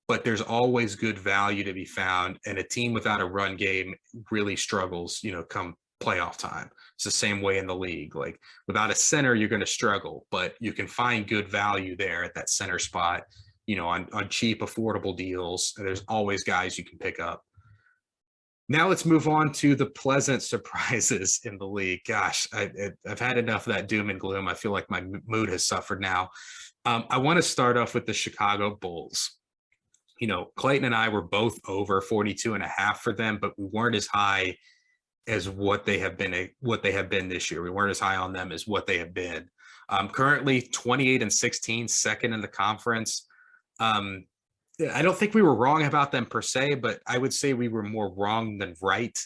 But there's always good value to be found. And a team without a run game really struggles, come playoff time. It's the same way in the league. Like without a center, you're going to struggle, but you can find good value there at that center spot, on cheap, affordable deals. And there's always guys you can pick up. Now let's move on to the pleasant surprises in the league. Gosh, I've had enough of that doom and gloom. I feel like my mood has suffered now. I want to start off with the Chicago Bulls. Clayton and I were both over 42.5 for them, but we weren't as high as what they have been this year. We weren't as high on them as what they have been. Currently 28-16, second in the conference. I don't think we were wrong about them per se, but I would say we were more wrong than right.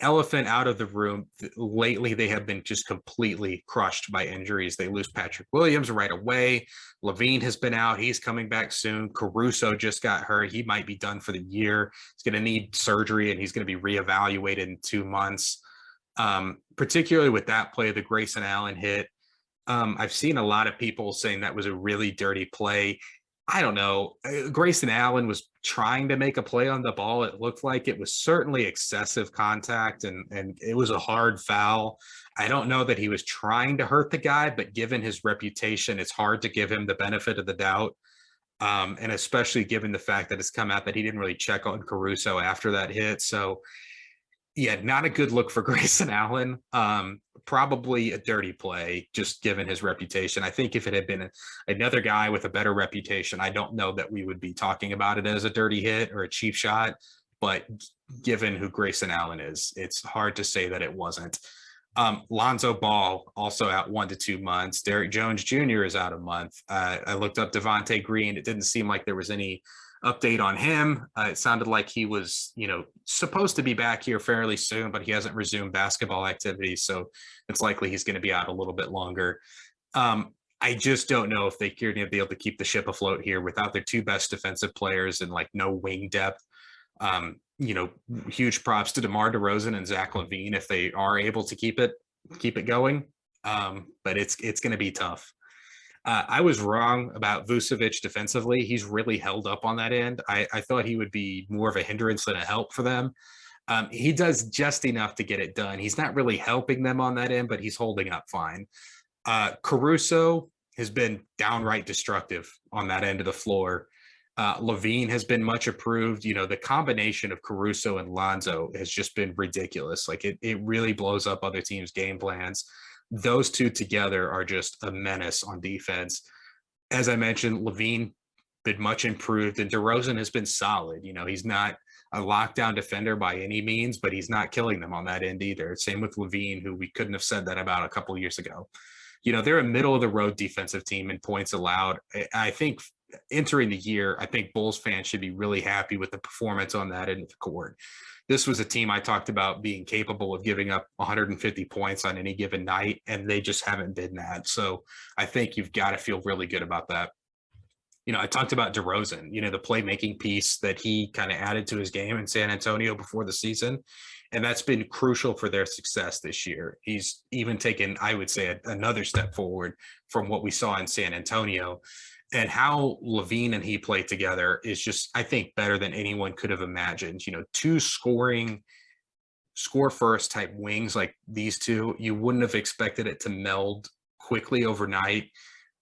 Elephant out of the room. Lately, they have been just completely crushed by injuries. They lose Patrick Williams right away. Levine has been out. He's coming back soon. Caruso just got hurt. He might be done for the year. He's going to need surgery, and he's going to be reevaluated in 2 months. Particularly with that play, the Grayson Allen hit. I've seen a lot of people saying that was a really dirty play. I don't know. Grayson Allen was trying to make a play on the ball. It looked like it was certainly excessive contact, and it was a hard foul. I don't know that he was trying to hurt the guy, but given his reputation, it's hard to give him the benefit of the doubt. And especially given the fact that it's come out that he didn't really check on Caruso after that hit. So, Yeah, not a good look for Grayson Allen. Probably a dirty play, just given his reputation. I think if it had been another guy with a better reputation, I don't know that we would be talking about it as a dirty hit or a cheap shot. But given who Grayson Allen is, it's hard to say that it wasn't. Lonzo Ball also out 1 to 2 months. Derrick Jones Jr. is out a month. I looked up Devontae Green. It didn't seem like there was any update on him. It sounded like he was, supposed to be back here fairly soon, but he hasn't resumed basketball activities. So it's likely he's going to be out a little bit longer. I just don't know if they're going to be able to keep the ship afloat here without their two best defensive players and like no wing depth. Huge props to DeMar DeRozan and Zach LaVine if they are able to keep it going. But it's going to be tough. I was wrong about Vucevic defensively. He's really held up on that end. I thought he would be more of a hindrance than a help for them. He does just enough to get it done. He's not really helping them on that end, but he's holding up fine. Caruso has been downright destructive on that end of the floor. LaVine has been much improved. The combination of Caruso and Lonzo has just been ridiculous. Like it really blows up other teams' game plans. Those two together are just a menace on defense. As I mentioned, LaVine been much improved, and DeRozan has been solid. He's not a lockdown defender by any means, but he's not killing them on that end either. Same with LaVine, who we couldn't have said that about a couple of years ago. They're a middle of the road defensive team in points allowed. I think entering the year, I think Bulls fans should be really happy with the performance on that end of the court. This was a team I talked about being capable of giving up 150 points on any given night, and they just haven't been that. So I think you've got to feel really good about that. I talked about DeRozan, the playmaking piece that he kind of added to his game in San Antonio before the season. And that's been crucial for their success this year. He's even taken, I would say, another step forward from what we saw in San Antonio. And how LaVine and he play together is just, I think, better than anyone could have imagined. Two score first type wings like these two, you wouldn't have expected it to meld quickly overnight,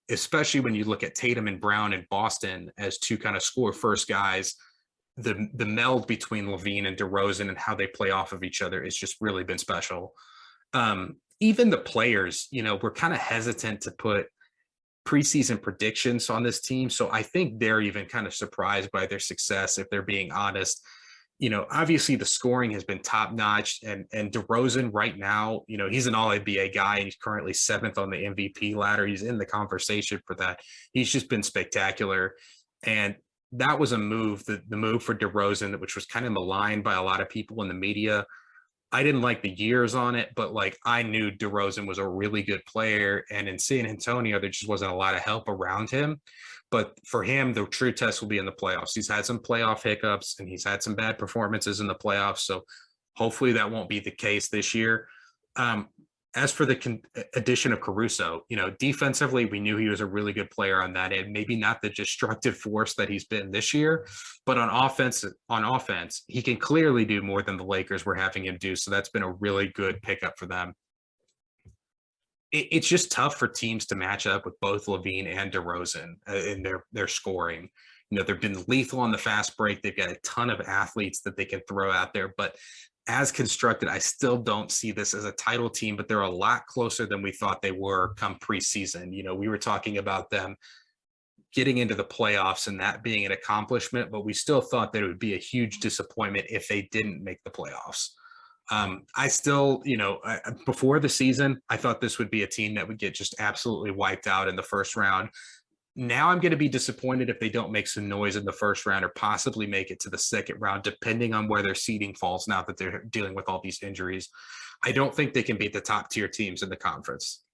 especially when you look at Tatum and Brown in Boston as two kind of score first guys. The meld between LaVine and DeRozan and how they play off of each other has just really been special. Even the players, we're kind of hesitant to put preseason predictions on this team. So I think they're even kind of surprised by their success, if they're being honest. Obviously the scoring has been top notch, and DeRozan right now, he's an all NBA guy and he's currently 7th on the MVP ladder. He's in the conversation for that. He's just been spectacular. And that was a move, the move for DeRozan, which was kind of maligned by a lot of people in the media. I didn't like the years on it, but I knew DeRozan was a really good player. And in San Antonio, there just wasn't a lot of help around him. But for him, the true test will be in the playoffs. He's had some playoff hiccups and he's had some bad performances in the playoffs. So hopefully that won't be the case this year. As for the addition of Caruso, defensively, we knew he was a really good player on that end. Maybe not the destructive force that he's been this year, but on offense, he can clearly do more than the Lakers were having him do. So that's been a really good pickup for them. It's just tough for teams to match up with both LaVine and DeRozan in their scoring. They've been lethal on the fast break. They've got a ton of athletes that they can throw out there, but as constructed, I still don't see this as a title team, but they're a lot closer than we thought they were come preseason. We were talking about them getting into the playoffs and that being an accomplishment, but we still thought that it would be a huge disappointment if they didn't make the playoffs. I still, before the season, I thought this would be a team that would get just absolutely wiped out in the first round. Now I'm going to be disappointed if they don't make some noise in the first round or possibly make it to the second round, depending on where their seeding falls now that they're dealing with all these injuries. I don't think they can beat the top tier teams in the conference.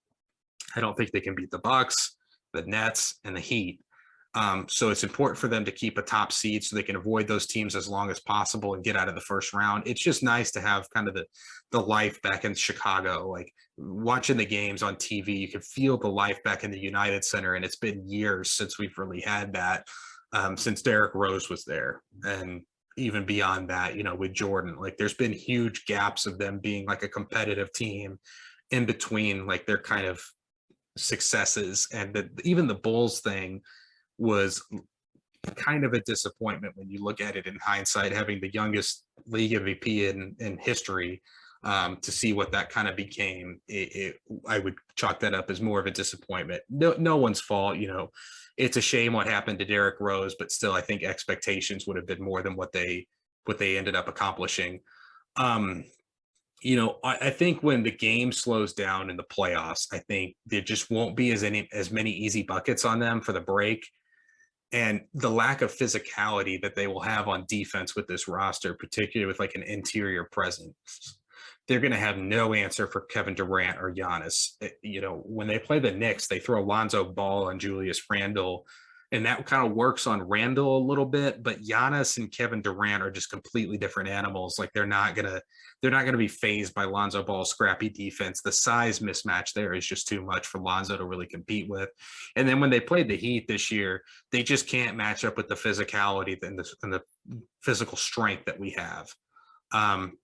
I don't think they can beat the Bucks, the Nets, and the Heat. So it's important for them to keep a top seed so they can avoid those teams as long as possible and get out of the first round. It's just nice to have kind of the life back in Chicago, like watching the games on TV. You can feel the life back in the United Center, and it's been years since we've really had that, since Derrick Rose was there. And even beyond that, with Jordan, there's been huge gaps of them being like a competitive team in between their kind of successes. And even the Bulls thing was kind of a disappointment when you look at it in hindsight, having the youngest league MVP in history. To see what that kind of became, I would chalk that up as more of a disappointment. No one's fault, it's a shame what happened to Derrick Rose, but still, I think expectations would have been more than what they ended up accomplishing. I think when the game slows down in the playoffs, I think there just won't be as many easy buckets on them for the break. And the lack of physicality that they will have on defense with this roster, particularly with like an interior presence, they're going to have no answer for Kevin Durant or Giannis. When they play the Knicks, they throw Lonzo Ball and Julius Randle, and that kind of works on Randle a little bit. But Giannis and Kevin Durant are just completely different animals. Like they're not gonna be fazed by Lonzo Ball's scrappy defense. The size mismatch there is just too much for Lonzo to really compete with. And then when they played the Heat this year, they just can't match up with the physicality and the physical strength that we have.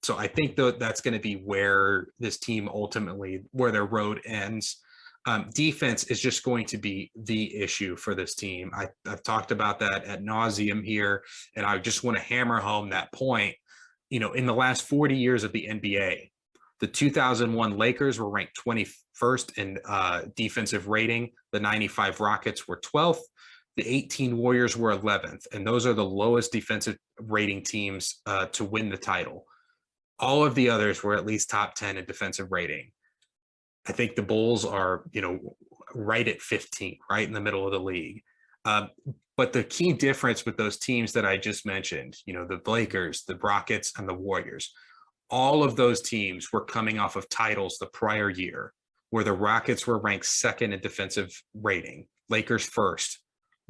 So I think that's going to be where this team ultimately, where their road ends. Defense is just going to be the issue for this team. I've talked about that ad nauseum here, and I just want to hammer home that point. In the last 40 years of the NBA, the 2001 Lakers were ranked 21st in defensive rating. The 95 Rockets were 12th. The 18 Warriors were 11th, and those are the lowest defensive rating teams to win the title. All of the others were at least top 10 in defensive rating. I think the Bulls are, right at 15, right in the middle of the league. But the key difference with those teams that I just mentioned, the Lakers, the Rockets, and the Warriors, all of those teams were coming off of titles the prior year, where the Rockets were ranked second in defensive rating, Lakers first,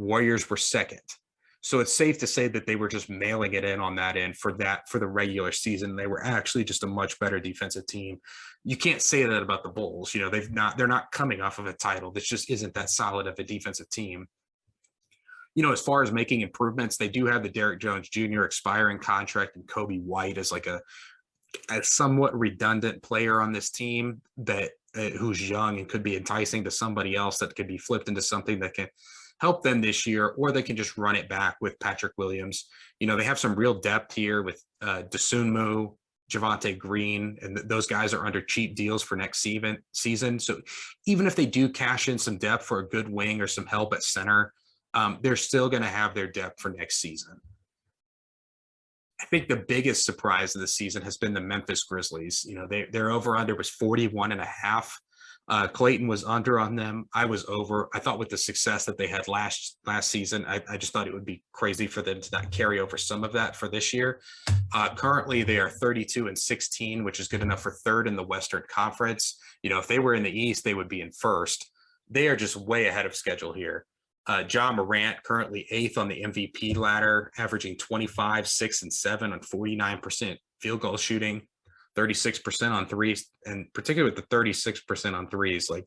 Warriors were second. So it's safe to say that they were just mailing it in on that end for the regular season. They were actually just a much better defensive team. You can't say that about the Bulls. They're not coming off of a title. This just isn't that solid of a defensive team. As far as making improvements, they do have the Derrick Jones Jr. expiring contract and Kobe White as like a somewhat redundant player on this team that who's young and could be enticing to somebody else that could be flipped into something that can help them this year, or they can just run it back with Patrick Williams. They have some real depth here with Dosunmu, Javonte Green, and those guys are under cheap deals for next season. So even if they do cash in some depth for a good wing or some help at center, they're still going to have their depth for next season. I think the biggest surprise of the season has been the Memphis Grizzlies. Their over-under was 41.5. Clayton was under on them. I was over. I thought with the success that they had last season, I just thought it would be crazy for them to not carry over some of that for this year. Currently, they are 32-16, which is good enough for third in the Western Conference. If they were in the East, they would be in first. They are just way ahead of schedule here. Ja Morant currently 8th on the MVP ladder, averaging 25, 6, and 7 on 49% field goal shooting. 36% on threes, and particularly with the 36% on threes, like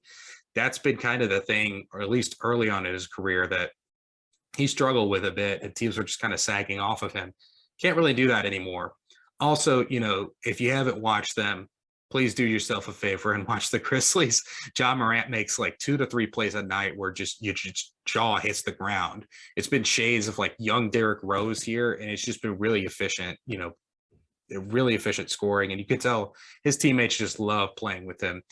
that's been kind of the thing, or at least early on in his career, that he struggled with a bit, and teams were just kind of sagging off of him. Can't really do that anymore. Also, if you haven't watched them, please do yourself a favor and watch the Grizzlies. Ja Morant makes like 2 to 3 plays a night where your jaw hits the ground. It's been shades of like young Derrick Rose here, and it's just been really efficient, really efficient scoring, and you could tell his teammates just love playing with him.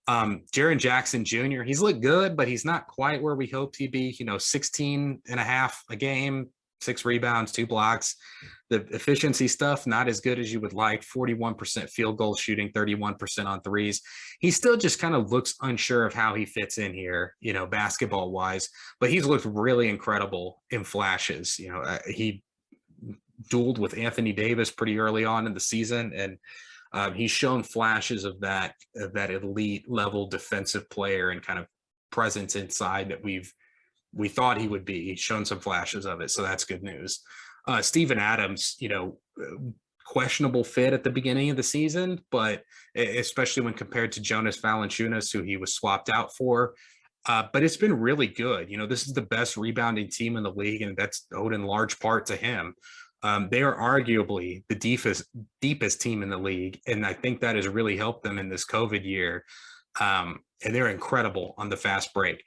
Jaren Jackson Jr., he's looked good, but he's not quite where we hoped he'd be. 16.5 a game, 6 rebounds, 2 blocks. The efficiency stuff, not as good as you would like. 41% field goal shooting, 31% on threes. He still just kind of looks unsure of how he fits in here, basketball wise, but he's looked really incredible in flashes. He dueled with Anthony Davis pretty early on in the season, and he's shown flashes of that elite level defensive player and kind of presence inside that we thought he would be. He's shown some flashes of it, so that's good news. Steven Adams, questionable fit at the beginning of the season, but especially when compared to Jonas Valanciunas, who he was swapped out for. But it's been really good. This is the best rebounding team in the league, and that's owed in large part to him. They are arguably the deepest team in the league, and I think that has really helped them in this COVID year. And they're incredible on the fast break.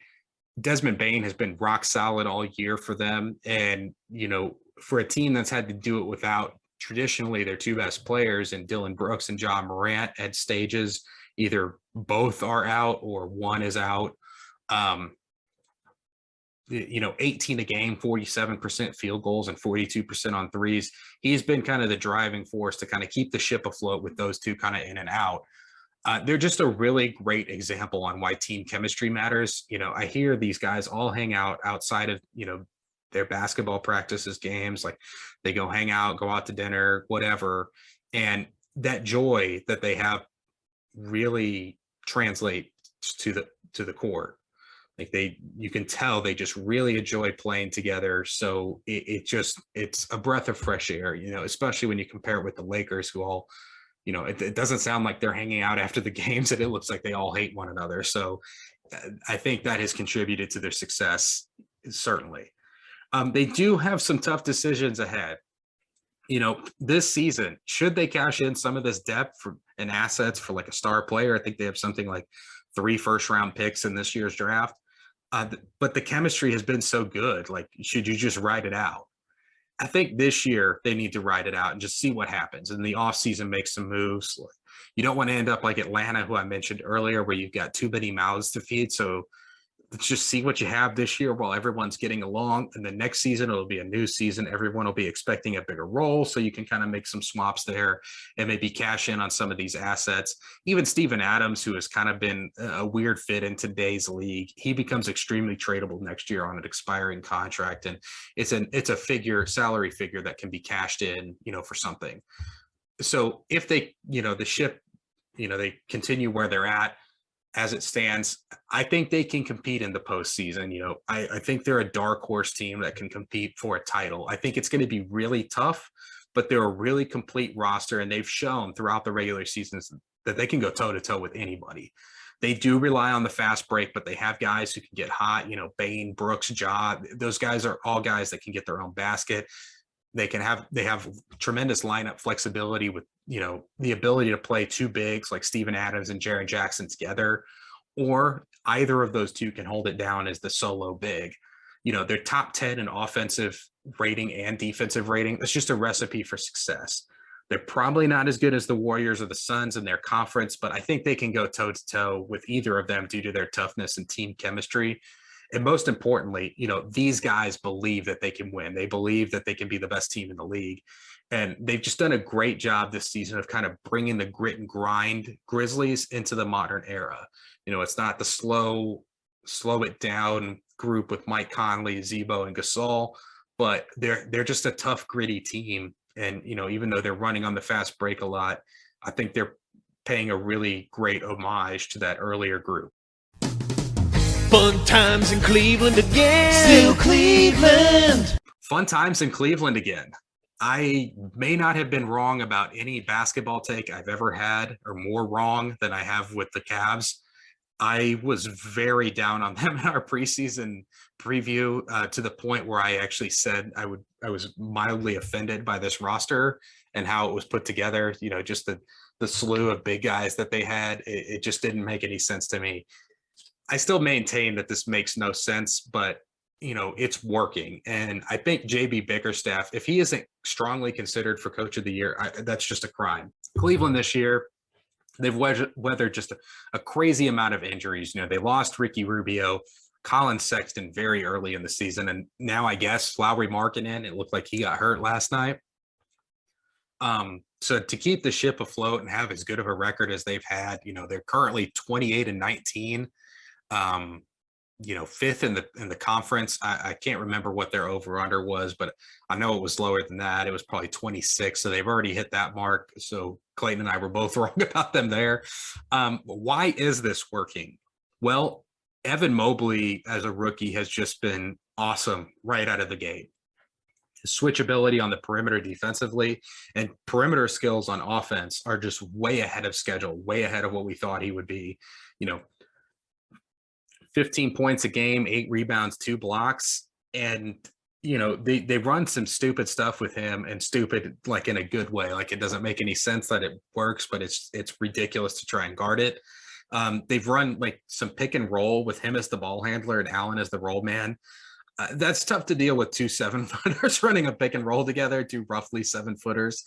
Desmond Bain has been rock solid all year for them. And, for a team that's had to do it without traditionally their two best players and Dylan Brooks and John Morant at stages, either both are out or one is out. 18 a game, 47% field goals and 42% on threes. He's been kind of the driving force to kind of keep the ship afloat with those two kind of in and out. They're just a really great example on why team chemistry matters. I hear these guys all hang out outside of, their basketball practices, games, like they go hang out, go out to dinner, whatever. And that joy that they have really translates to the court. Like you can tell they just really enjoy playing together. So it's a breath of fresh air, especially when you compare it with the Lakers, who all, it doesn't sound like they're hanging out after the games, and it looks like they all hate one another. So I think that has contributed to their success, certainly. They do have some tough decisions ahead. This season, should they cash in some of this depth and assets for like a star player? I think they have something like 3 first-round picks in this year's draft. But the chemistry has been so good. Like, should you just ride it out? I think this year they need to ride it out and just see what happens. In the offseason, make some moves. You don't want to end up like Atlanta, who I mentioned earlier, where you've got too many mouths to feed. So let's just see what you have this year while everyone's getting along. And the next season, it'll be a new season. Everyone will be expecting a bigger role. So you can kind of make some swaps there and maybe cash in on some of these assets. Even Steven Adams, who has kind of been a weird fit in today's league, he becomes extremely tradable next year on an expiring contract. And it's a salary figure that can be cashed in, for something. So if they, the ship, they continue where they're at, as it stands, I think they can compete in the postseason. I think they're a dark horse team that can compete for a title. I think it's going to be really tough, but they're a really complete roster, and they've shown throughout the regular seasons that they can go toe to toe with anybody. They do rely on the fast break, but they have guys who can get hot. Bain, Brooks, Ja. Those guys are all guys that can get their own basket. They have tremendous lineup flexibility with, the ability to play two bigs like Steven Adams and Jaren Jackson together, or either of those two can hold it down as the solo big. They're top 10 in offensive rating and defensive rating. It's just a recipe for success. They're probably not as good as the Warriors or the Suns in their conference, but I think they can go toe to toe with either of them due to their toughness and team chemistry. And most importantly, these guys believe that they can win. They believe that they can be the best team in the league. And they've just done a great job this season of kind of bringing the grit and grind Grizzlies into the modern era. It's not the slow it down group with Mike Conley, Zebo, and Gasol, but they're just a tough, gritty team. And, even though they're running on the fast break a lot, I think they're paying a really great homage to that earlier group. Fun times in Cleveland again. Still Cleveland. Fun times in Cleveland again. I may not have been wrong about any basketball take I've ever had, or more wrong than I have with the Cavs. I was very down on them in our preseason preview, to the point where I actually said I was mildly offended by this roster and how it was put together. Just the slew of big guys that they had. It just didn't make any sense to me. I still maintain that this makes no sense, but it's working. And I think JB Bickerstaff, if he isn't strongly considered for coach of the year, that's just a crime. Cleveland this year, they've weathered just a crazy amount of injuries. They lost Ricky Rubio, Colin Sexton very early in the season, and now I guess Lauri Markkanen, it looked like he got hurt last night. So to keep the ship afloat and have as good of a record as they've had, they're currently 28-19. Fifth in the conference. I can't remember what their over under was, but I know it was lower than that. It was probably 26. So they've already hit that mark. So Clayton and I were both wrong about them there. Why is this working? Well, Evan Mobley as a rookie has just been awesome right out of the gate. His switchability on the perimeter defensively and perimeter skills on offense are just way ahead of schedule, way ahead of what we thought he would be. 15 points a game, 8 rebounds, 2 blocks. And, they run some stupid stuff with him, and stupid, like in a good way. Like, it doesn't make any sense that it works, but it's ridiculous to try and guard it. They've run like some pick and roll with him as the ball handler and Allen as the roll man. That's tough to deal with 2 7-footers running a pick and roll together, 2 roughly 7-footers.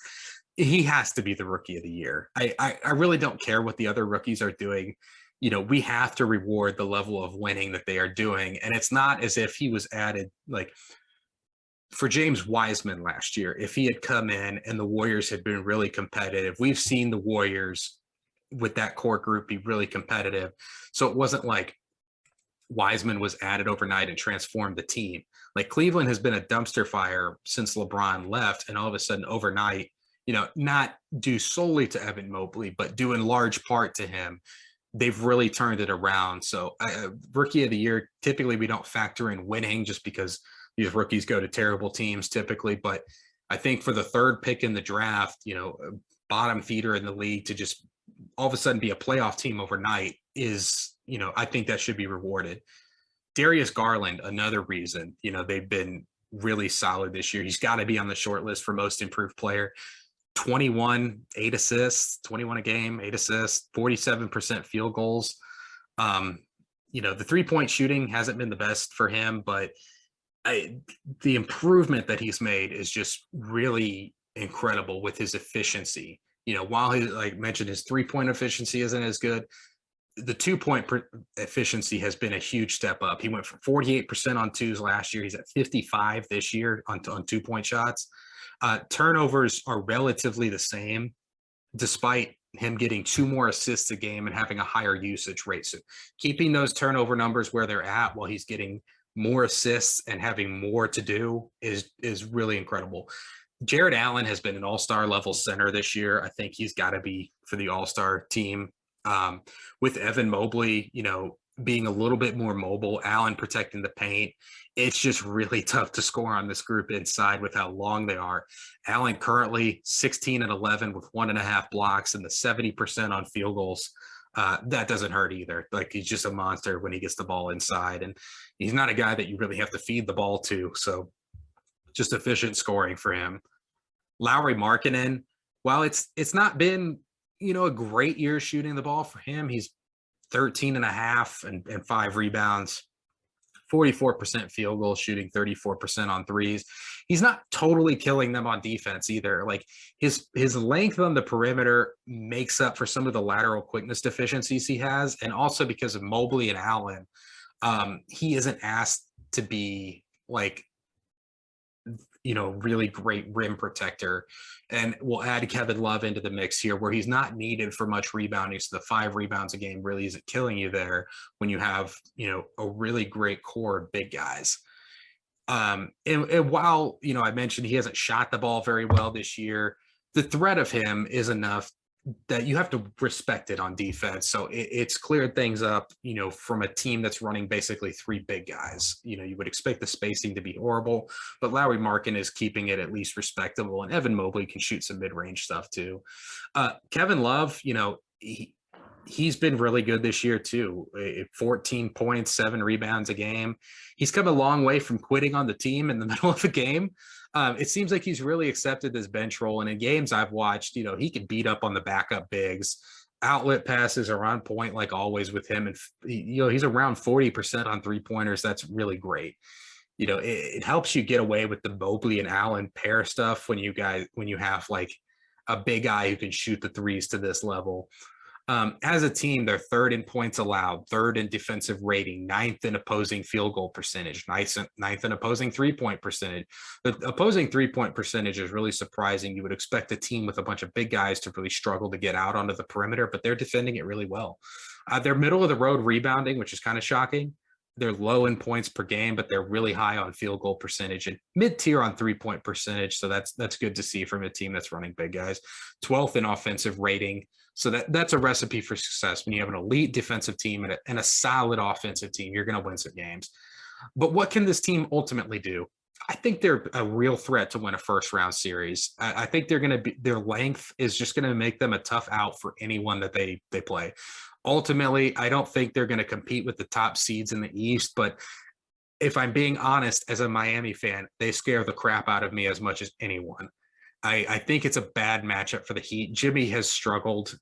He has to be the rookie of the year. I really don't care what the other rookies are doing. We have to reward the level of winning that they are doing. And it's not as if he was added like for James Wiseman last year. If he had come in and the Warriors had been really competitive, we've seen the Warriors with that core group be really competitive. So it wasn't like Wiseman was added overnight and transformed the team. Like Cleveland has been a dumpster fire since LeBron left, and all of a sudden overnight, not due solely to Evan Mobley, but due in large part to him, they've really turned it around. So rookie of the year, typically we don't factor in winning just because these rookies go to terrible teams typically. But I think for the third pick in the draft, bottom feeder in the league to just all of a sudden be a playoff team overnight is, I think that should be rewarded. Darius Garland, another reason, they've been really solid this year. He's got to be on the short list for most improved player. 21, 8 assists, 21 a game, 8 assists, 47% field goals. The 3-point shooting hasn't been the best for him, but the improvement that he's made is just really incredible with his efficiency. While he, like mentioned, his 3-point efficiency isn't as good, the 2-point efficiency has been a huge step up. He went from 48% on twos last year. He's at 55 this year on 2-point shots. Turnovers are relatively the same, despite him getting 2 more assists a game and having a higher usage rate. So keeping those turnover numbers where they're at while he's getting more assists and having more to do is really incredible. Jared Allen has been an all-star level center this year. I think he's got to be for the all-star team. With Evan Mobley, being a little bit more mobile, Allen protecting the paint, it's just really tough to score on this group inside with how long they are. Allen currently 16 and 11 with 1.5 blocks and the 70% on field goals. That doesn't hurt either. Like, he's just a monster when he gets the ball inside, and he's not a guy that you really have to feed the ball to. So just efficient scoring for him. Lauri Markkanen, while it's not been, a great year shooting the ball for him, he's 13 and a half and 5 rebounds, 44% field goal shooting, 34% on threes. He's not totally killing them on defense either. Like his length on the perimeter makes up for some of the lateral quickness deficiencies he has. And also because of Mobley and Allen, he isn't asked to be like, really great rim protector. And we'll add Kevin Love into the mix here, where he's not needed for much rebounding. So the 5 rebounds a game really isn't killing you there when you have, a really great core of big guys. And while, I mentioned he hasn't shot the ball very well this year, the threat of him is enough that you have to respect it on defense. So it's cleared things up, from a team that's running basically 3 big guys. You would expect the spacing to be horrible, but Lauri Markkanen is keeping it at least respectable, and Evan Mobley can shoot some mid-range stuff too. Kevin Love, he's been really good this year too. 14 points, 7 rebounds a game. He's come a long way from quitting on the team in the middle of a game. It seems like he's really accepted this bench role. And in games I've watched, he can beat up on the backup bigs. Outlet passes are on point like always with him. And, he's around 40% on 3-pointers. That's really great. It helps you get away with the Mobley and Allen pair stuff when you have like a big guy who can shoot the threes to this level. As a team, they're 3rd in points allowed, 3rd in defensive rating, 9th in opposing field goal percentage, 9th in opposing 3-point percentage. The opposing 3-point percentage is really surprising. You would expect a team with a bunch of big guys to really struggle to get out onto the perimeter, but they're defending it really well. They're middle of the road rebounding, which is kind of shocking. They're low in points per game, but they're really high on field goal percentage and mid-tier on 3-point percentage. So that's good to see from a team that's running big guys. 12th in offensive rating. So that's a recipe for success. When you have an elite defensive team and a solid offensive team, you're going to win some games. But what can this team ultimately do? I think they're a real threat to win a first-round series. I think their length is just going to make them a tough out for anyone that they play. Ultimately, I don't think they're going to compete with the top seeds in the East, but if I'm being honest, as a Miami fan, they scare the crap out of me as much as anyone. I think it's a bad matchup for the Heat. Jimmy has struggled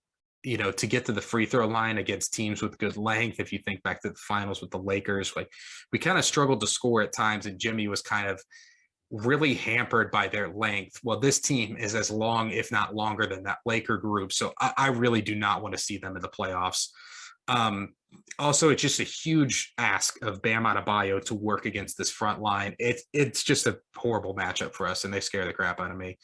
to get to the free throw line against teams with good length. If you think back to the finals with the Lakers, like we kind of struggled to score at times, and Jimmy was kind of really hampered by their length. Well, this team is as long, if not longer, than that Laker group. So I really do not want to see them in the playoffs. Also, it's just a huge ask of Bam Adebayo to work against this front line. It's just a horrible matchup for us, and they scare the crap out of me.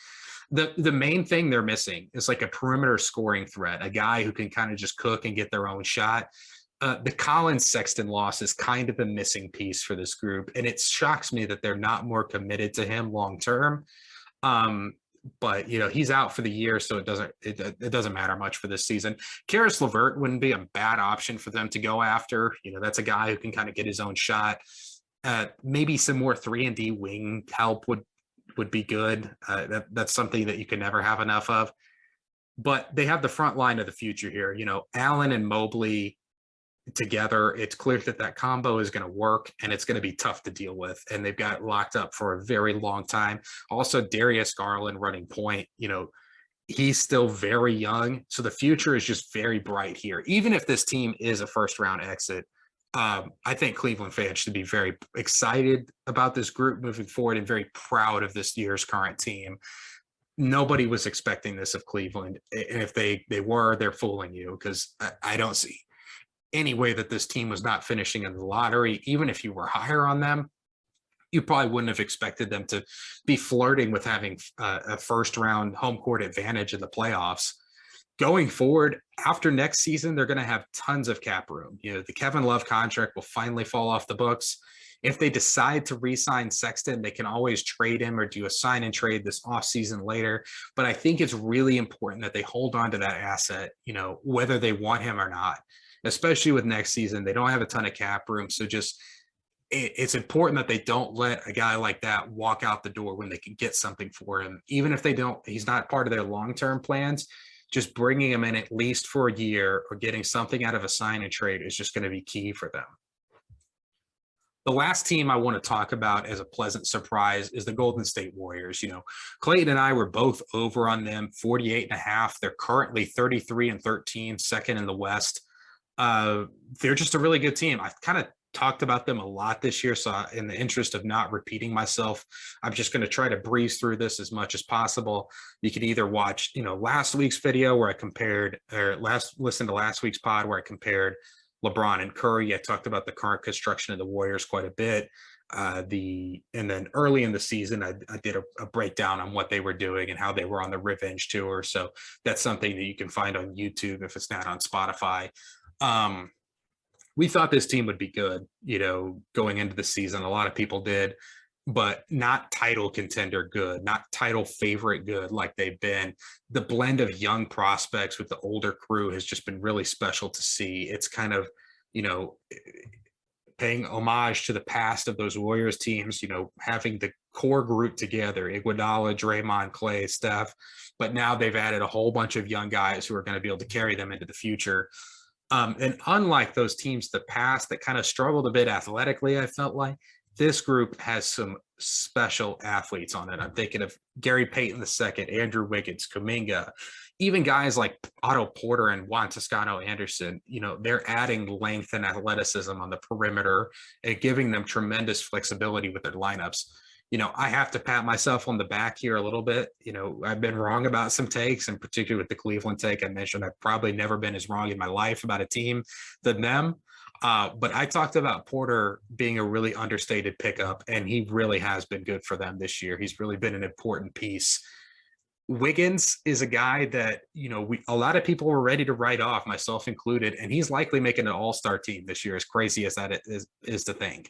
The main thing they're missing is like a perimeter scoring threat, a guy who can kind of just cook and get their own shot. The Collins Sexton loss is kind of a missing piece for this group, and it shocks me that they're not more committed to him long term. But he's out for the year, so it doesn't matter much for this season. Karis LeVert wouldn't be a bad option for them to go after. That's a guy who can kind of get his own shot. Maybe some more 3-and-D wing help would be good. That's something that you can never have enough of. But they have the front line of the future here. Allen and Mobley together, it's clear that combo is going to work, and it's going to be tough to deal with, and they've got it locked up for a very long time. Also, Darius Garland running point, he's still very young, so the future is just very bright here. Even if this team is a first round exit, I think Cleveland fans should be very excited about this group moving forward and very proud of this year's current team. Nobody was expecting this of Cleveland, and if they were, they're fooling you, because I don't see any way that this team was not finishing in the lottery. Even if you were higher on them, you probably wouldn't have expected them to be flirting with having a first round home court advantage in the playoffs. Going forward, after next season, they're going to have tons of cap room. The Kevin Love contract will finally fall off the books. If they decide to re-sign Sexton, they can always trade him or do a sign and trade this offseason later. But I think it's really important that they hold on to that asset, whether they want him or not. Especially with next season, they don't have a ton of cap room. So it's important that they don't let a guy like that walk out the door when they can get something for him. Even if he's not part of their long-term plans, just bringing him in at least for a year or getting something out of a sign and trade is just going to be key for them. The last team I want to talk about as a pleasant surprise is the Golden State Warriors. Clayton and I were both over on them, 48.5. They're currently 33-13, second in the West. They're just a really good team. I've kind of talked about them a lot this year, so in the interest of not repeating myself, I'm just going to try to breeze through this as much as possible. You could either watch, last week's video where I compared, or listen to last week's pod where I compared LeBron and Curry. I talked about the current construction of the Warriors quite a bit. And then early in the season, I did a breakdown on what they were doing and how they were on the revenge tour. So that's something that you can find on YouTube if it's not on Spotify. We thought this team would be good, going into the season. A lot of people did, but not title contender good, not title favorite good like they've been. The blend of young prospects with the older crew has just been really special to see. It's kind of, paying homage to the past of those Warriors teams, having the core group together, Iguodala, Draymond, Clay, Steph, but now they've added a whole bunch of young guys who are going to be able to carry them into the future. And unlike those teams the past that kind of struggled a bit athletically, I felt like this group has some special athletes on it. I'm thinking of Gary Payton II, Andrew Wiggins, Kuminga, even guys like Otto Porter and Juan Toscano Anderson. They're adding length and athleticism on the perimeter and giving them tremendous flexibility with their lineups. I have to pat myself on the back here a little bit. I've been wrong about some takes, and particularly with the Cleveland take I mentioned, I've probably never been as wrong in my life about a team than them. But I talked about Porter being a really understated pickup, and he really has been good for them this year. He's really been an important piece. Wiggins is a guy that, a lot of people were ready to write off, myself included, and he's likely making an all-star team this year, as crazy as that is to think.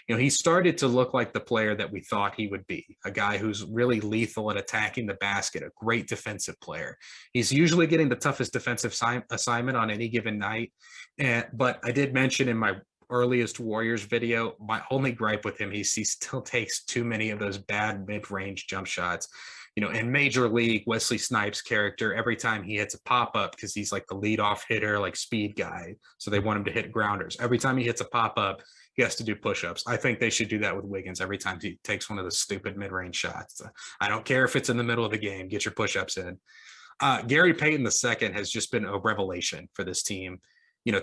He started to look like the player that we thought he would be, a guy who's really lethal at attacking the basket, a great defensive player. He's usually getting the toughest defensive assignment on any given night. But I did mention in my earliest Warriors video, my only gripe with him, he still takes too many of those bad mid-range jump shots. In Major League, Wesley Snipes' character, every time he hits a pop-up, because he's like the leadoff hitter, like speed guy, so they want him to hit grounders. Every time he hits a pop-up, he has to do push-ups. I think they should do that with Wiggins every time he takes one of the stupid mid-range shots. I don't care if it's in the middle of the game. Get your push-ups in. Gary Payton II has just been a revelation for this team.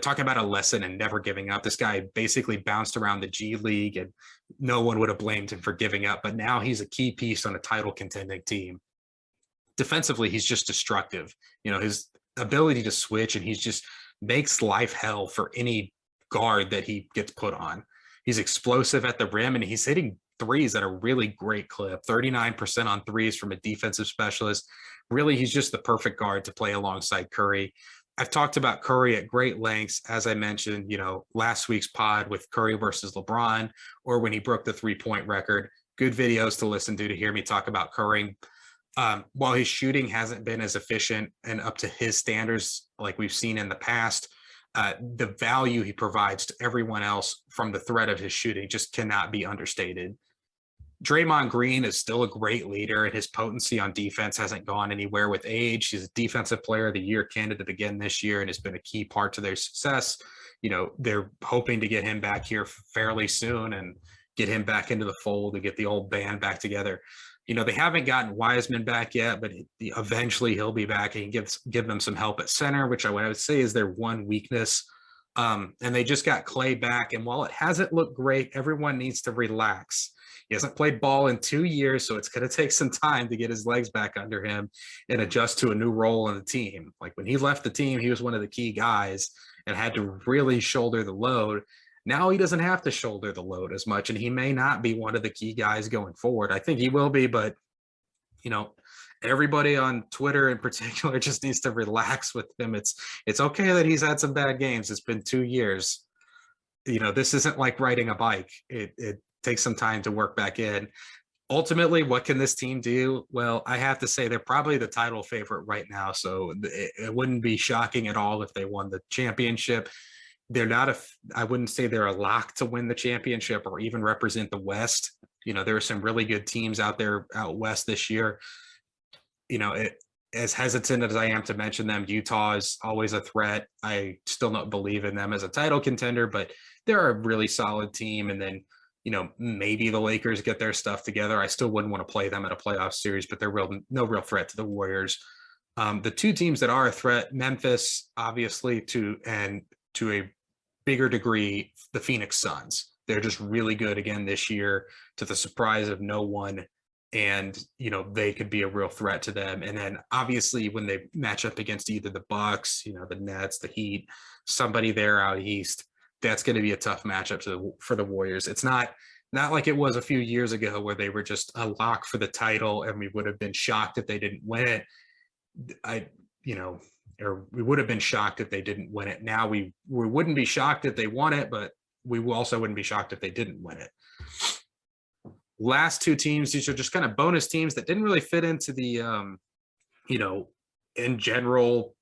Talking about a lesson and never giving up. This guy basically bounced around the G League and no one would have blamed him for giving up, but now he's a key piece on a title contending team. Defensively, he's just destructive. His ability to switch, and he's just makes life hell for any guard that he gets put on. He's explosive at the rim, and he's hitting threes at a really great clip, 39% on threes from a defensive specialist. Really, he's just the perfect guard to play alongside Curry. I've talked about Curry at great lengths, as I mentioned, last week's pod with Curry versus LeBron, or when he broke the 3-point record. Good videos to listen to hear me talk about Curry. While his shooting hasn't been as efficient and up to his standards like we've seen in the past, the value he provides to everyone else from the threat of his shooting just cannot be understated. Draymond Green is still a great leader, and his potency on defense hasn't gone anywhere with age. He's a Defensive Player of the Year candidate again this year and has been a key part to their success. They're hoping to get him back here fairly soon and get him back into the fold and get the old band back together. They haven't gotten Wiseman back yet, but eventually he'll be back and give them some help at center, which I would say is their one weakness. And they just got Clay back. And while it hasn't looked great, everyone needs to relax. He hasn't played ball in 2 years, so it's going to take some time to get his legs back under him and adjust to a new role in the team. Like when he left the team, he was one of the key guys and had to really shoulder the load. Now he doesn't have to shoulder the load as much, and he may not be one of the key guys going forward. I think he will be, but, everybody on Twitter in particular just needs to relax with him. It's okay that he's had some bad games. It's been 2 years. This isn't like riding a bike. It takes some time to work back in. Ultimately, what can this team do? Well, I have to say they're probably the title favorite right now, so it wouldn't be shocking at all if they won the championship. They're not I wouldn't say they're a lock to win the championship or even represent the West. There are some really good teams out West this year. As hesitant as I am to mention them, Utah is always a threat. I still don't believe in them as a title contender, but they're a really solid team. And then, maybe the Lakers get their stuff together. I still wouldn't want to play them at a playoff series, but they're no real threat to the Warriors. The two teams that are a threat, Memphis, obviously, to a bigger degree, the Phoenix Suns. They're just really good again this year, to the surprise of no one. And, they could be a real threat to them. And then obviously when they match up against either the Bucks, the Nets, the Heat, somebody there out east, that's going to be a tough matchup for the Warriors. It's not like it was a few years ago where they were just a lock for the title and we would have been shocked if they didn't win it. Or we would have been shocked if they didn't win it. Now we wouldn't be shocked if they won it, but we also wouldn't be shocked if they didn't win it. Last two teams, these are just kind of bonus teams that didn't really fit into the, in general,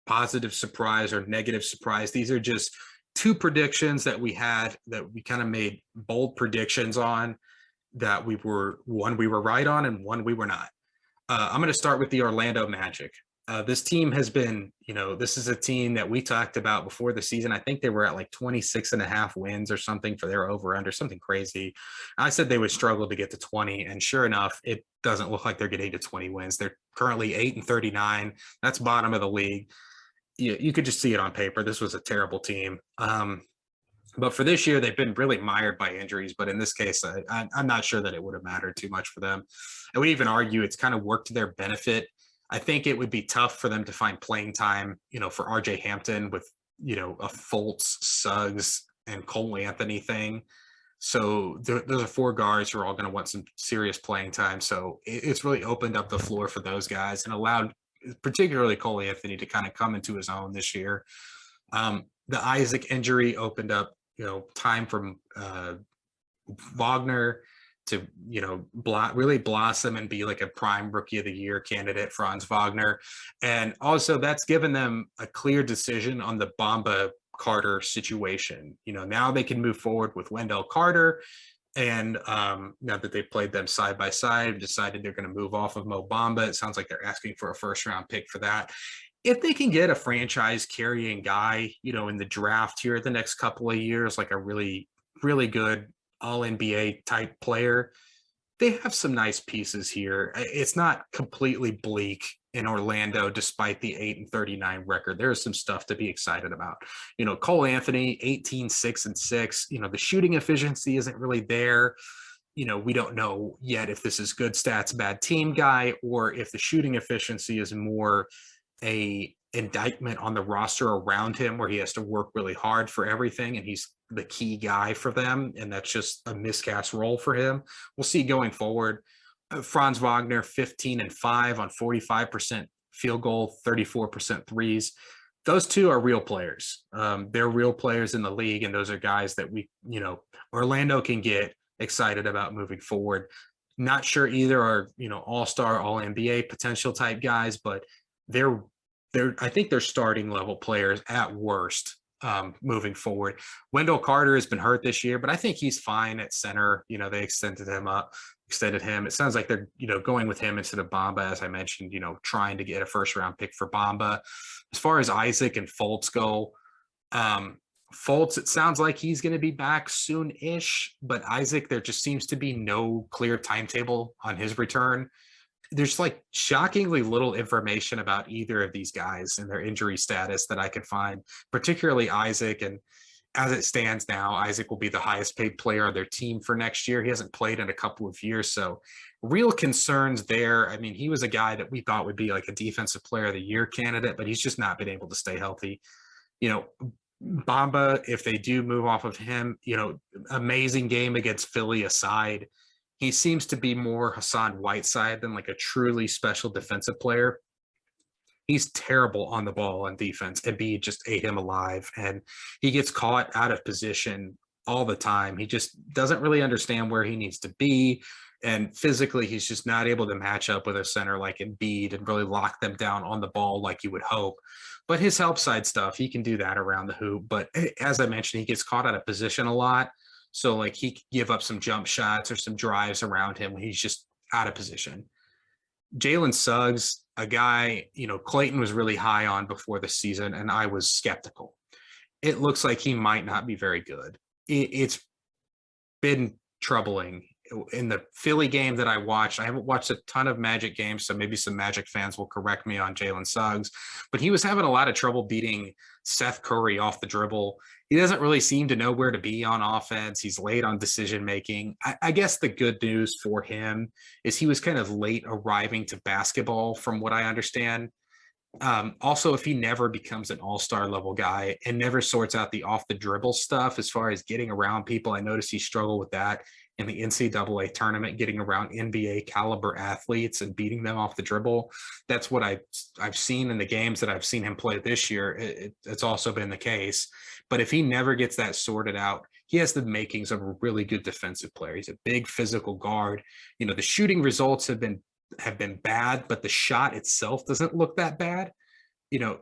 positive surprise or negative surprise. These are just two predictions that we had that we kind of made bold predictions on, that one we were right on and one we were not. I'm going to start with the Orlando Magic. This team has been, this is a team that we talked about before the season. I think they were at like 26.5 wins or something for their over-under, something crazy. I said they would struggle to get to 20, and sure enough, it doesn't look like they're getting to 20 wins. They're currently 8-39. That's bottom of the league. You could just see it on paper. This was a terrible team. But for this year, they've been really mired by injuries. But in this case, I'm not sure that it would have mattered too much for them. I would even argue it's kind of worked to their benefit. I think it would be tough for them to find playing time, for RJ Hampton with, a Fultz, Suggs, and Cole Anthony thing. So those are four guards who are all going to want some serious playing time. So it's really opened up the floor for those guys and allowed particularly Cole Anthony to kind of come into his own this year. The Isaac injury opened up, time from Wagner to, really blossom and be like a prime rookie of the year candidate, Franz Wagner. And also that's given them a clear decision on the Bamba Carter situation. Now they can move forward with Wendell Carter. And now that they've played them side by side, decided they're going to move off of Mo Bamba. It sounds like they're asking for a first-round pick for that. If they can get a franchise carrying guy, in the draft here the next couple of years, like a really, really good all NBA type player, They have some nice pieces here. It's not completely bleak in Orlando, despite the 8-39 record. There is some stuff to be excited about. Cole Anthony, 18, 6-6. The shooting efficiency isn't really there. We don't know yet if this is good stats, bad team guy, or if the shooting efficiency is more a indictment on the roster around him where he has to work really hard for everything and he's the key guy for them, and that's just a miscast role for him. We'll see going forward. Franz Wagner, 15-5 on 45% field goal, 34% threes. Those two are real players. They're real players in the league, and those are guys that Orlando can get excited about moving forward. Not sure either are, all-star, all-NBA potential type guys, but I think they're starting level players at worst moving forward. Wendell Carter has been hurt this year, but I think he's fine at center. They extended him. It sounds like they're, going with him instead of Bamba, as I mentioned, trying to get a first round pick for Bamba. As far as Isaac and Fultz go, Fultz, it sounds like he's going to be back soon-ish, but Isaac, there just seems to be no clear timetable on his return. There's like shockingly little information about either of these guys and their injury status that I could find, particularly Isaac. And as it stands now, Isaac will be the highest paid player on their team for next year. He hasn't played in a couple of years, so real concerns there. I mean, he was a guy that we thought would be like a defensive player of the year candidate, but he's just not been able to stay healthy. Bamba, if they do move off of him, amazing game against Philly aside, he seems to be more Hassan Whiteside than like a truly special defensive player. He's terrible on the ball on defense. Embiid just ate him alive, and he gets caught out of position all the time. He just doesn't really understand where he needs to be, and physically he's just not able to match up with a center like Embiid and really lock them down on the ball like you would hope. But his help side stuff, he can do that around the hoop. But as I mentioned, he gets caught out of position a lot. So like he could give up some jump shots or some drives around him when he's just out of position. Jalen Suggs, a guy, Clayton was really high on before the season, and I was skeptical. It looks like he might not be very good. It's been troubling. In the Philly game that I watched, I haven't watched a ton of Magic games, so maybe some Magic fans will correct me on Jalen Suggs, but he was having a lot of trouble beating Seth Curry off the dribble. He doesn't really seem to know where to be on offense. He's late on decision making. I guess the good news for him is he was kind of late arriving to basketball, from what I understand. Also, if he never becomes an all-star level guy and never sorts out the off the dribble stuff as far as getting around people, I noticed he struggled with that in the NCAA tournament, getting around NBA caliber athletes and beating them off the dribble. That's what I've seen in the games that I've seen him play this year. It's also been the case. But if he never gets that sorted out, he has the makings of a really good defensive player. He's a big physical guard. The shooting results have been bad, but the shot itself doesn't look that bad.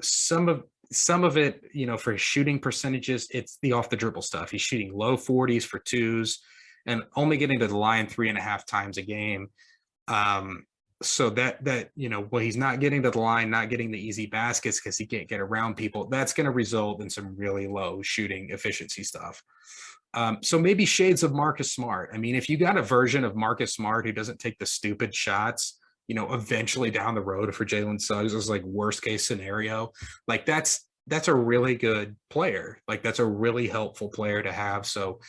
Some of it, for his shooting percentages, it's the off the dribble stuff. He's shooting low 40s for twos and only getting to the line 3.5 times a game. So that when he's not getting to the line, not getting the easy baskets because he can't get around people, that's going to result in some really low shooting efficiency stuff. So maybe shades of Marcus Smart. I mean, if you got a version of Marcus Smart who doesn't take the stupid shots, eventually down the road for Jalen Suggs is like worst case scenario, like that's a really good player. Like that's a really helpful player to have. So,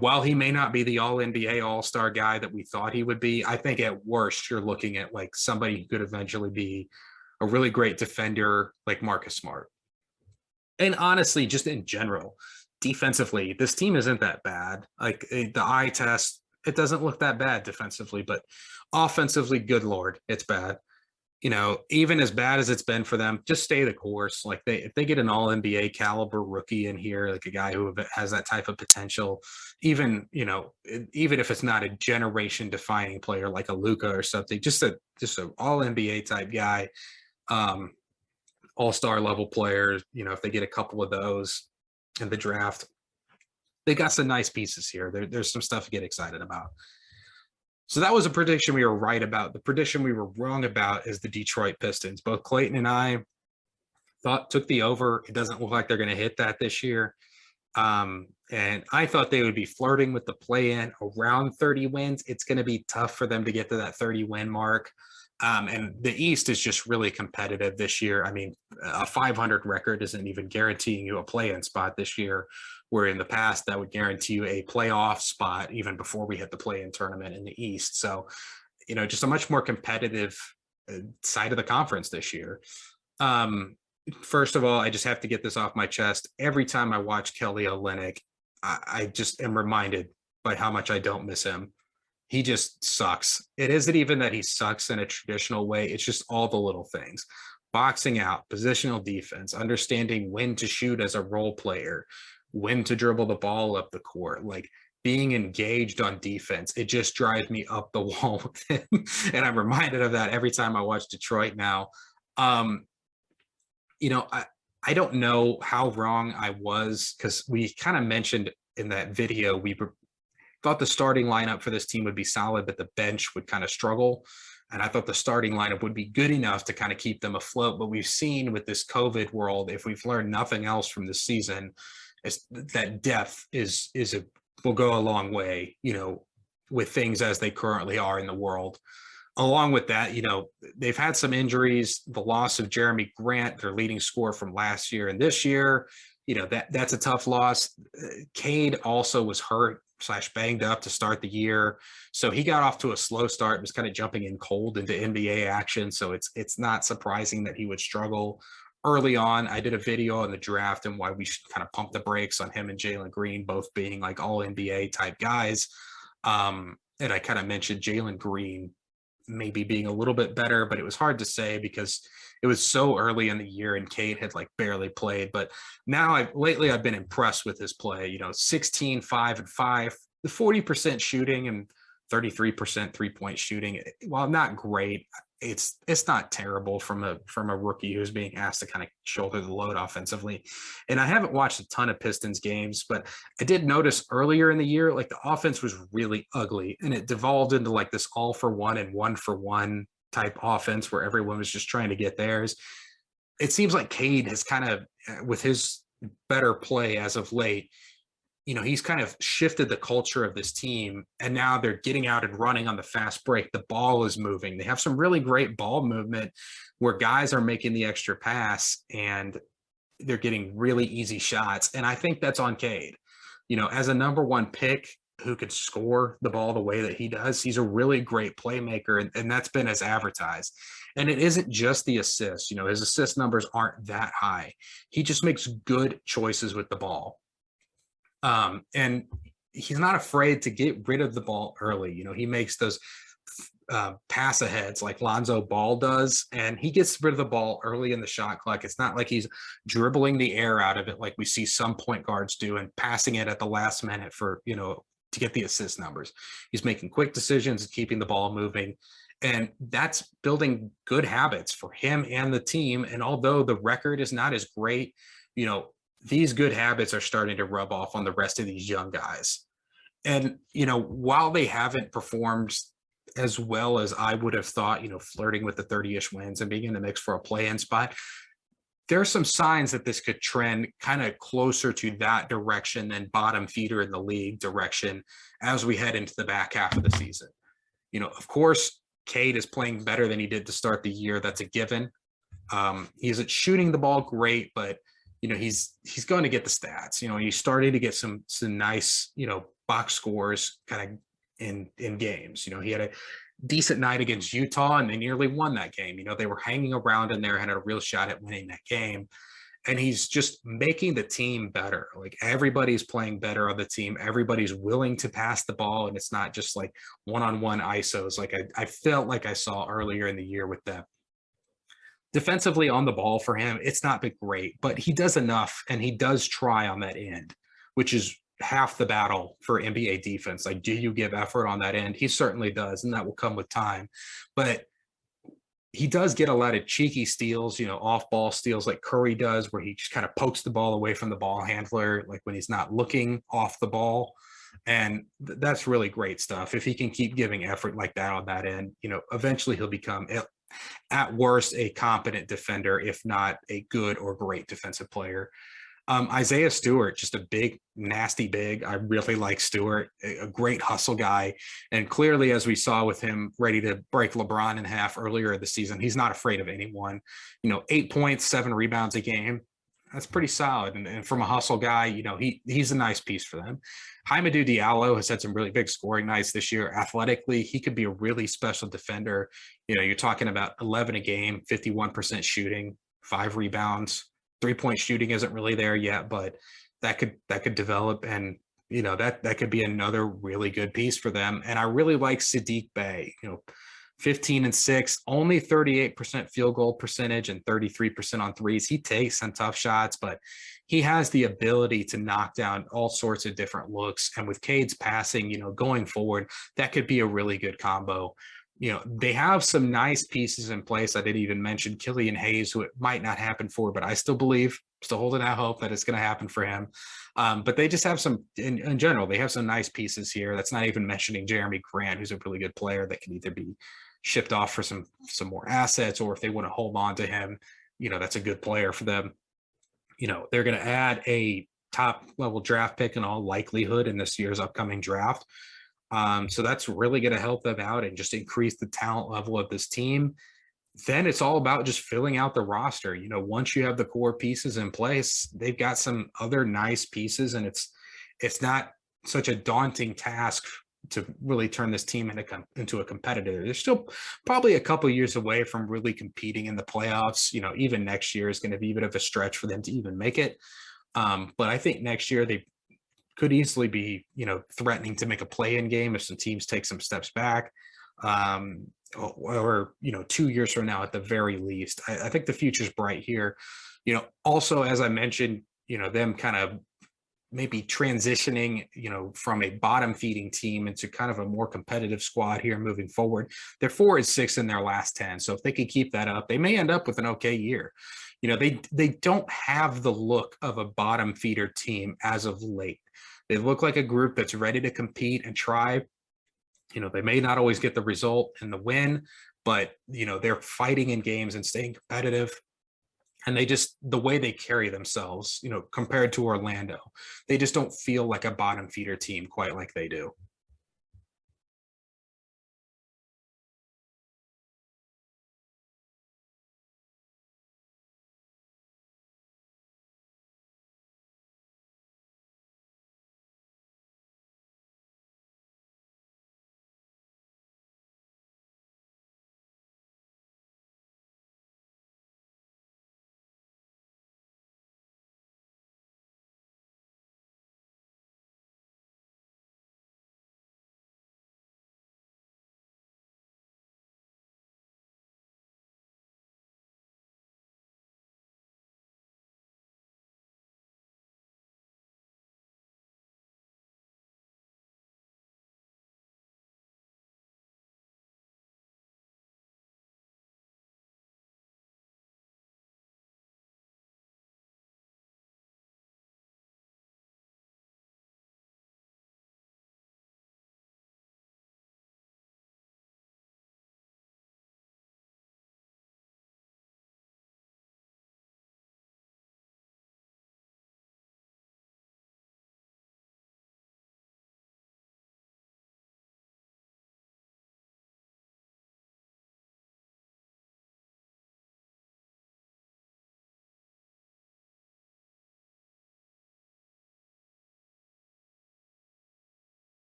while he may not be the all NBA all-star guy that we thought he would be, I think at worst you're looking at like somebody who could eventually be a really great defender like Marcus Smart. And honestly, just in general, defensively, this team isn't that bad. Like the eye test, it doesn't look that bad defensively, but offensively, good Lord, it's bad. Even as bad as it's been for them, just stay the course. Like if they get an all NBA caliber rookie in here, like a guy who has that type of potential, even if it's not a generation defining player like a Luka or something, just a all NBA type guy, all-star level players, if they get a couple of those in the draft, they got some nice pieces here. There's some stuff to get excited about. So that was a prediction we were right about. The prediction we were wrong about is the Detroit Pistons. Both Clayton and I took the over. It doesn't look like they're going to hit that this year. And I thought they would be flirting with the play-in around 30 wins. It's going to be tough for them to get to that 30 win mark. And the East is just really competitive this year. I mean, a 500 record isn't even guaranteeing you a play-in spot this year, where in the past that would guarantee you a playoff spot even before we hit the play-in tournament in the East. So, just a much more competitive side of the conference this year. First of all, I just have to get this off my chest. Every time I watch Kelly Olynyk, I just am reminded by how much I don't miss him. He just sucks. It isn't even that he sucks in a traditional way. It's just all the little things. Boxing out, positional defense, understanding when to shoot as a role player, when to dribble the ball up the court, like being engaged on defense. It just drives me up the wall with him. And I'm reminded of that every time I watch Detroit now. I don't know how wrong I was, because we kind of mentioned in that video, we thought the starting lineup for this team would be solid, but the bench would kind of struggle. And I thought the starting lineup would be good enough to kind of keep them afloat. But we've seen with this COVID world, if we've learned nothing else from this season, is that depth will go a long way, with things as they currently are in the world. Along with that, they've had some injuries, the loss of Jeremy Grant, their leading scorer from last year and this year, that's a tough loss. Cade also was hurt / banged up to start the year. So he got off to a slow start, was kind of jumping in cold into NBA action. So it's not surprising that he would struggle early on. I did a video on the draft and why we should kind of pump the brakes on him and Jalen Green, both being like all NBA type guys. And I kind of mentioned Jalen Green maybe being a little bit better, but it was hard to say because it was so early in the year and Cade had like barely played. But now lately I've been impressed with his play, 16, 5 and 5, the 40% shooting and 33% 3-point shooting. While not great, it's not terrible from a rookie who's being asked to kind of shoulder the load offensively. And I haven't watched a ton of Pistons games, but I did notice earlier in the year, like the offense was really ugly and it devolved into like this all for one and one for one type offense where everyone was just trying to get theirs. It seems like Cade has kind of, with his better play as of late, he's kind of shifted the culture of this team, and now they're getting out and running on the fast break. The ball is moving. They have some really great ball movement where guys are making the extra pass and they're getting really easy shots. And I think that's on Cade. As a number one pick who could score the ball the way that he does, he's a really great playmaker, and that's been as advertised. And it isn't just the assists. His assist numbers aren't that high. He just makes good choices with the ball. And he's not afraid to get rid of the ball early. He makes those pass aheads like Lonzo Ball does, and he gets rid of the ball early in the shot clock. It's not like he's dribbling the air out of it like we see some point guards do and passing it at the last minute for, to get the assist numbers. He's making quick decisions and keeping the ball moving. And that's building good habits for him and the team. And although the record is not as great, these good habits are starting to rub off on the rest of these young guys. And, while they haven't performed as well as I would have thought, flirting with the 30-ish wins and being in the mix for a play-in spot, there are some signs that this could trend kind of closer to that direction than bottom feeder in the league direction as we head into the back half of the season. Of course, Cade is playing better than he did to start the year. That's a given. He isn't shooting the ball great, but he's going to get the stats. He's starting to get some nice, box scores kind of in games. He had a decent night against Utah and they nearly won that game. They were hanging around in there, had a real shot at winning that game. And he's just making the team better. Like everybody's playing better on the team. Everybody's willing to pass the ball. And it's not just like one-on-one ISOs. Like I felt like I saw earlier in the year with them. Defensively on the ball for him, it's not been great, but he does enough and he does try on that end, which is half the battle for NBA defense. Like, do you give effort on that end? He certainly does, and that will come with time. But he does get a lot of cheeky steals, off-ball steals like Curry does, where he just kind of pokes the ball away from the ball handler, like when he's not looking off the ball. And that's really great stuff. If he can keep giving effort like that on that end, eventually he'll become at worst a competent defender, if not a good or great defensive player. Isaiah Stewart, just a big, nasty big. I really like Stewart, a great hustle guy. And clearly, as we saw with him ready to break LeBron in half earlier in the season, he's not afraid of anyone. 8 points, 7 rebounds a game. That's pretty solid. And from a hustle guy, he's a nice piece for them. Hamidou Diallo has had some really big scoring nights this year. Athletically, he could be a really special defender. You're talking about 11 a game, 51% shooting, 5 rebounds. 3-point shooting isn't really there yet, but that could develop, and that could be another really good piece for them. And I really like Saddiq Bey. 15 and 6, only 38% field goal percentage and 33% on threes. He takes some tough shots, but he has the ability to knock down all sorts of different looks. And with Cade's passing, going forward, that could be a really good combo. They have some nice pieces in place. I didn't even mention Killian Hayes, who it might not happen for, but I still believe, still holding out hope that it's going to happen for him. But they just have some, in general, they have some nice pieces here. That's not even mentioning Jeremy Grant, who's a really good player that can either be shipped off for some more assets, or if they want to hold on to him, that's a good player for them. They're going to add a top level draft pick in all likelihood in this year's upcoming draft. So that's really going to help them out and just increase the talent level of this team. Then it's all about just filling out the roster. Once you have the core pieces in place, they've got some other nice pieces, and it's not such a daunting task to really turn this team into a competitor. They're still probably a couple of years away from really competing in the playoffs. Even next year is going to be a bit of a stretch for them to even make it. But I think next year they could easily be, threatening to make a play-in game if some teams take some steps back, or 2 years from now at the very least. I think the future's bright here. Also, as I mentioned, them kind of maybe transitioning, from a bottom feeding team into kind of a more competitive squad here moving forward. They're 4-6 in their last 10. So if they could keep that up, they may end up with an okay year. They don't have the look of a bottom feeder team as of late. They look like a group that's ready to compete and try. They may not always get the result and the win, but they're fighting in games and staying competitive. And the way they carry themselves, compared to Orlando, they just don't feel like a bottom feeder team quite like they do.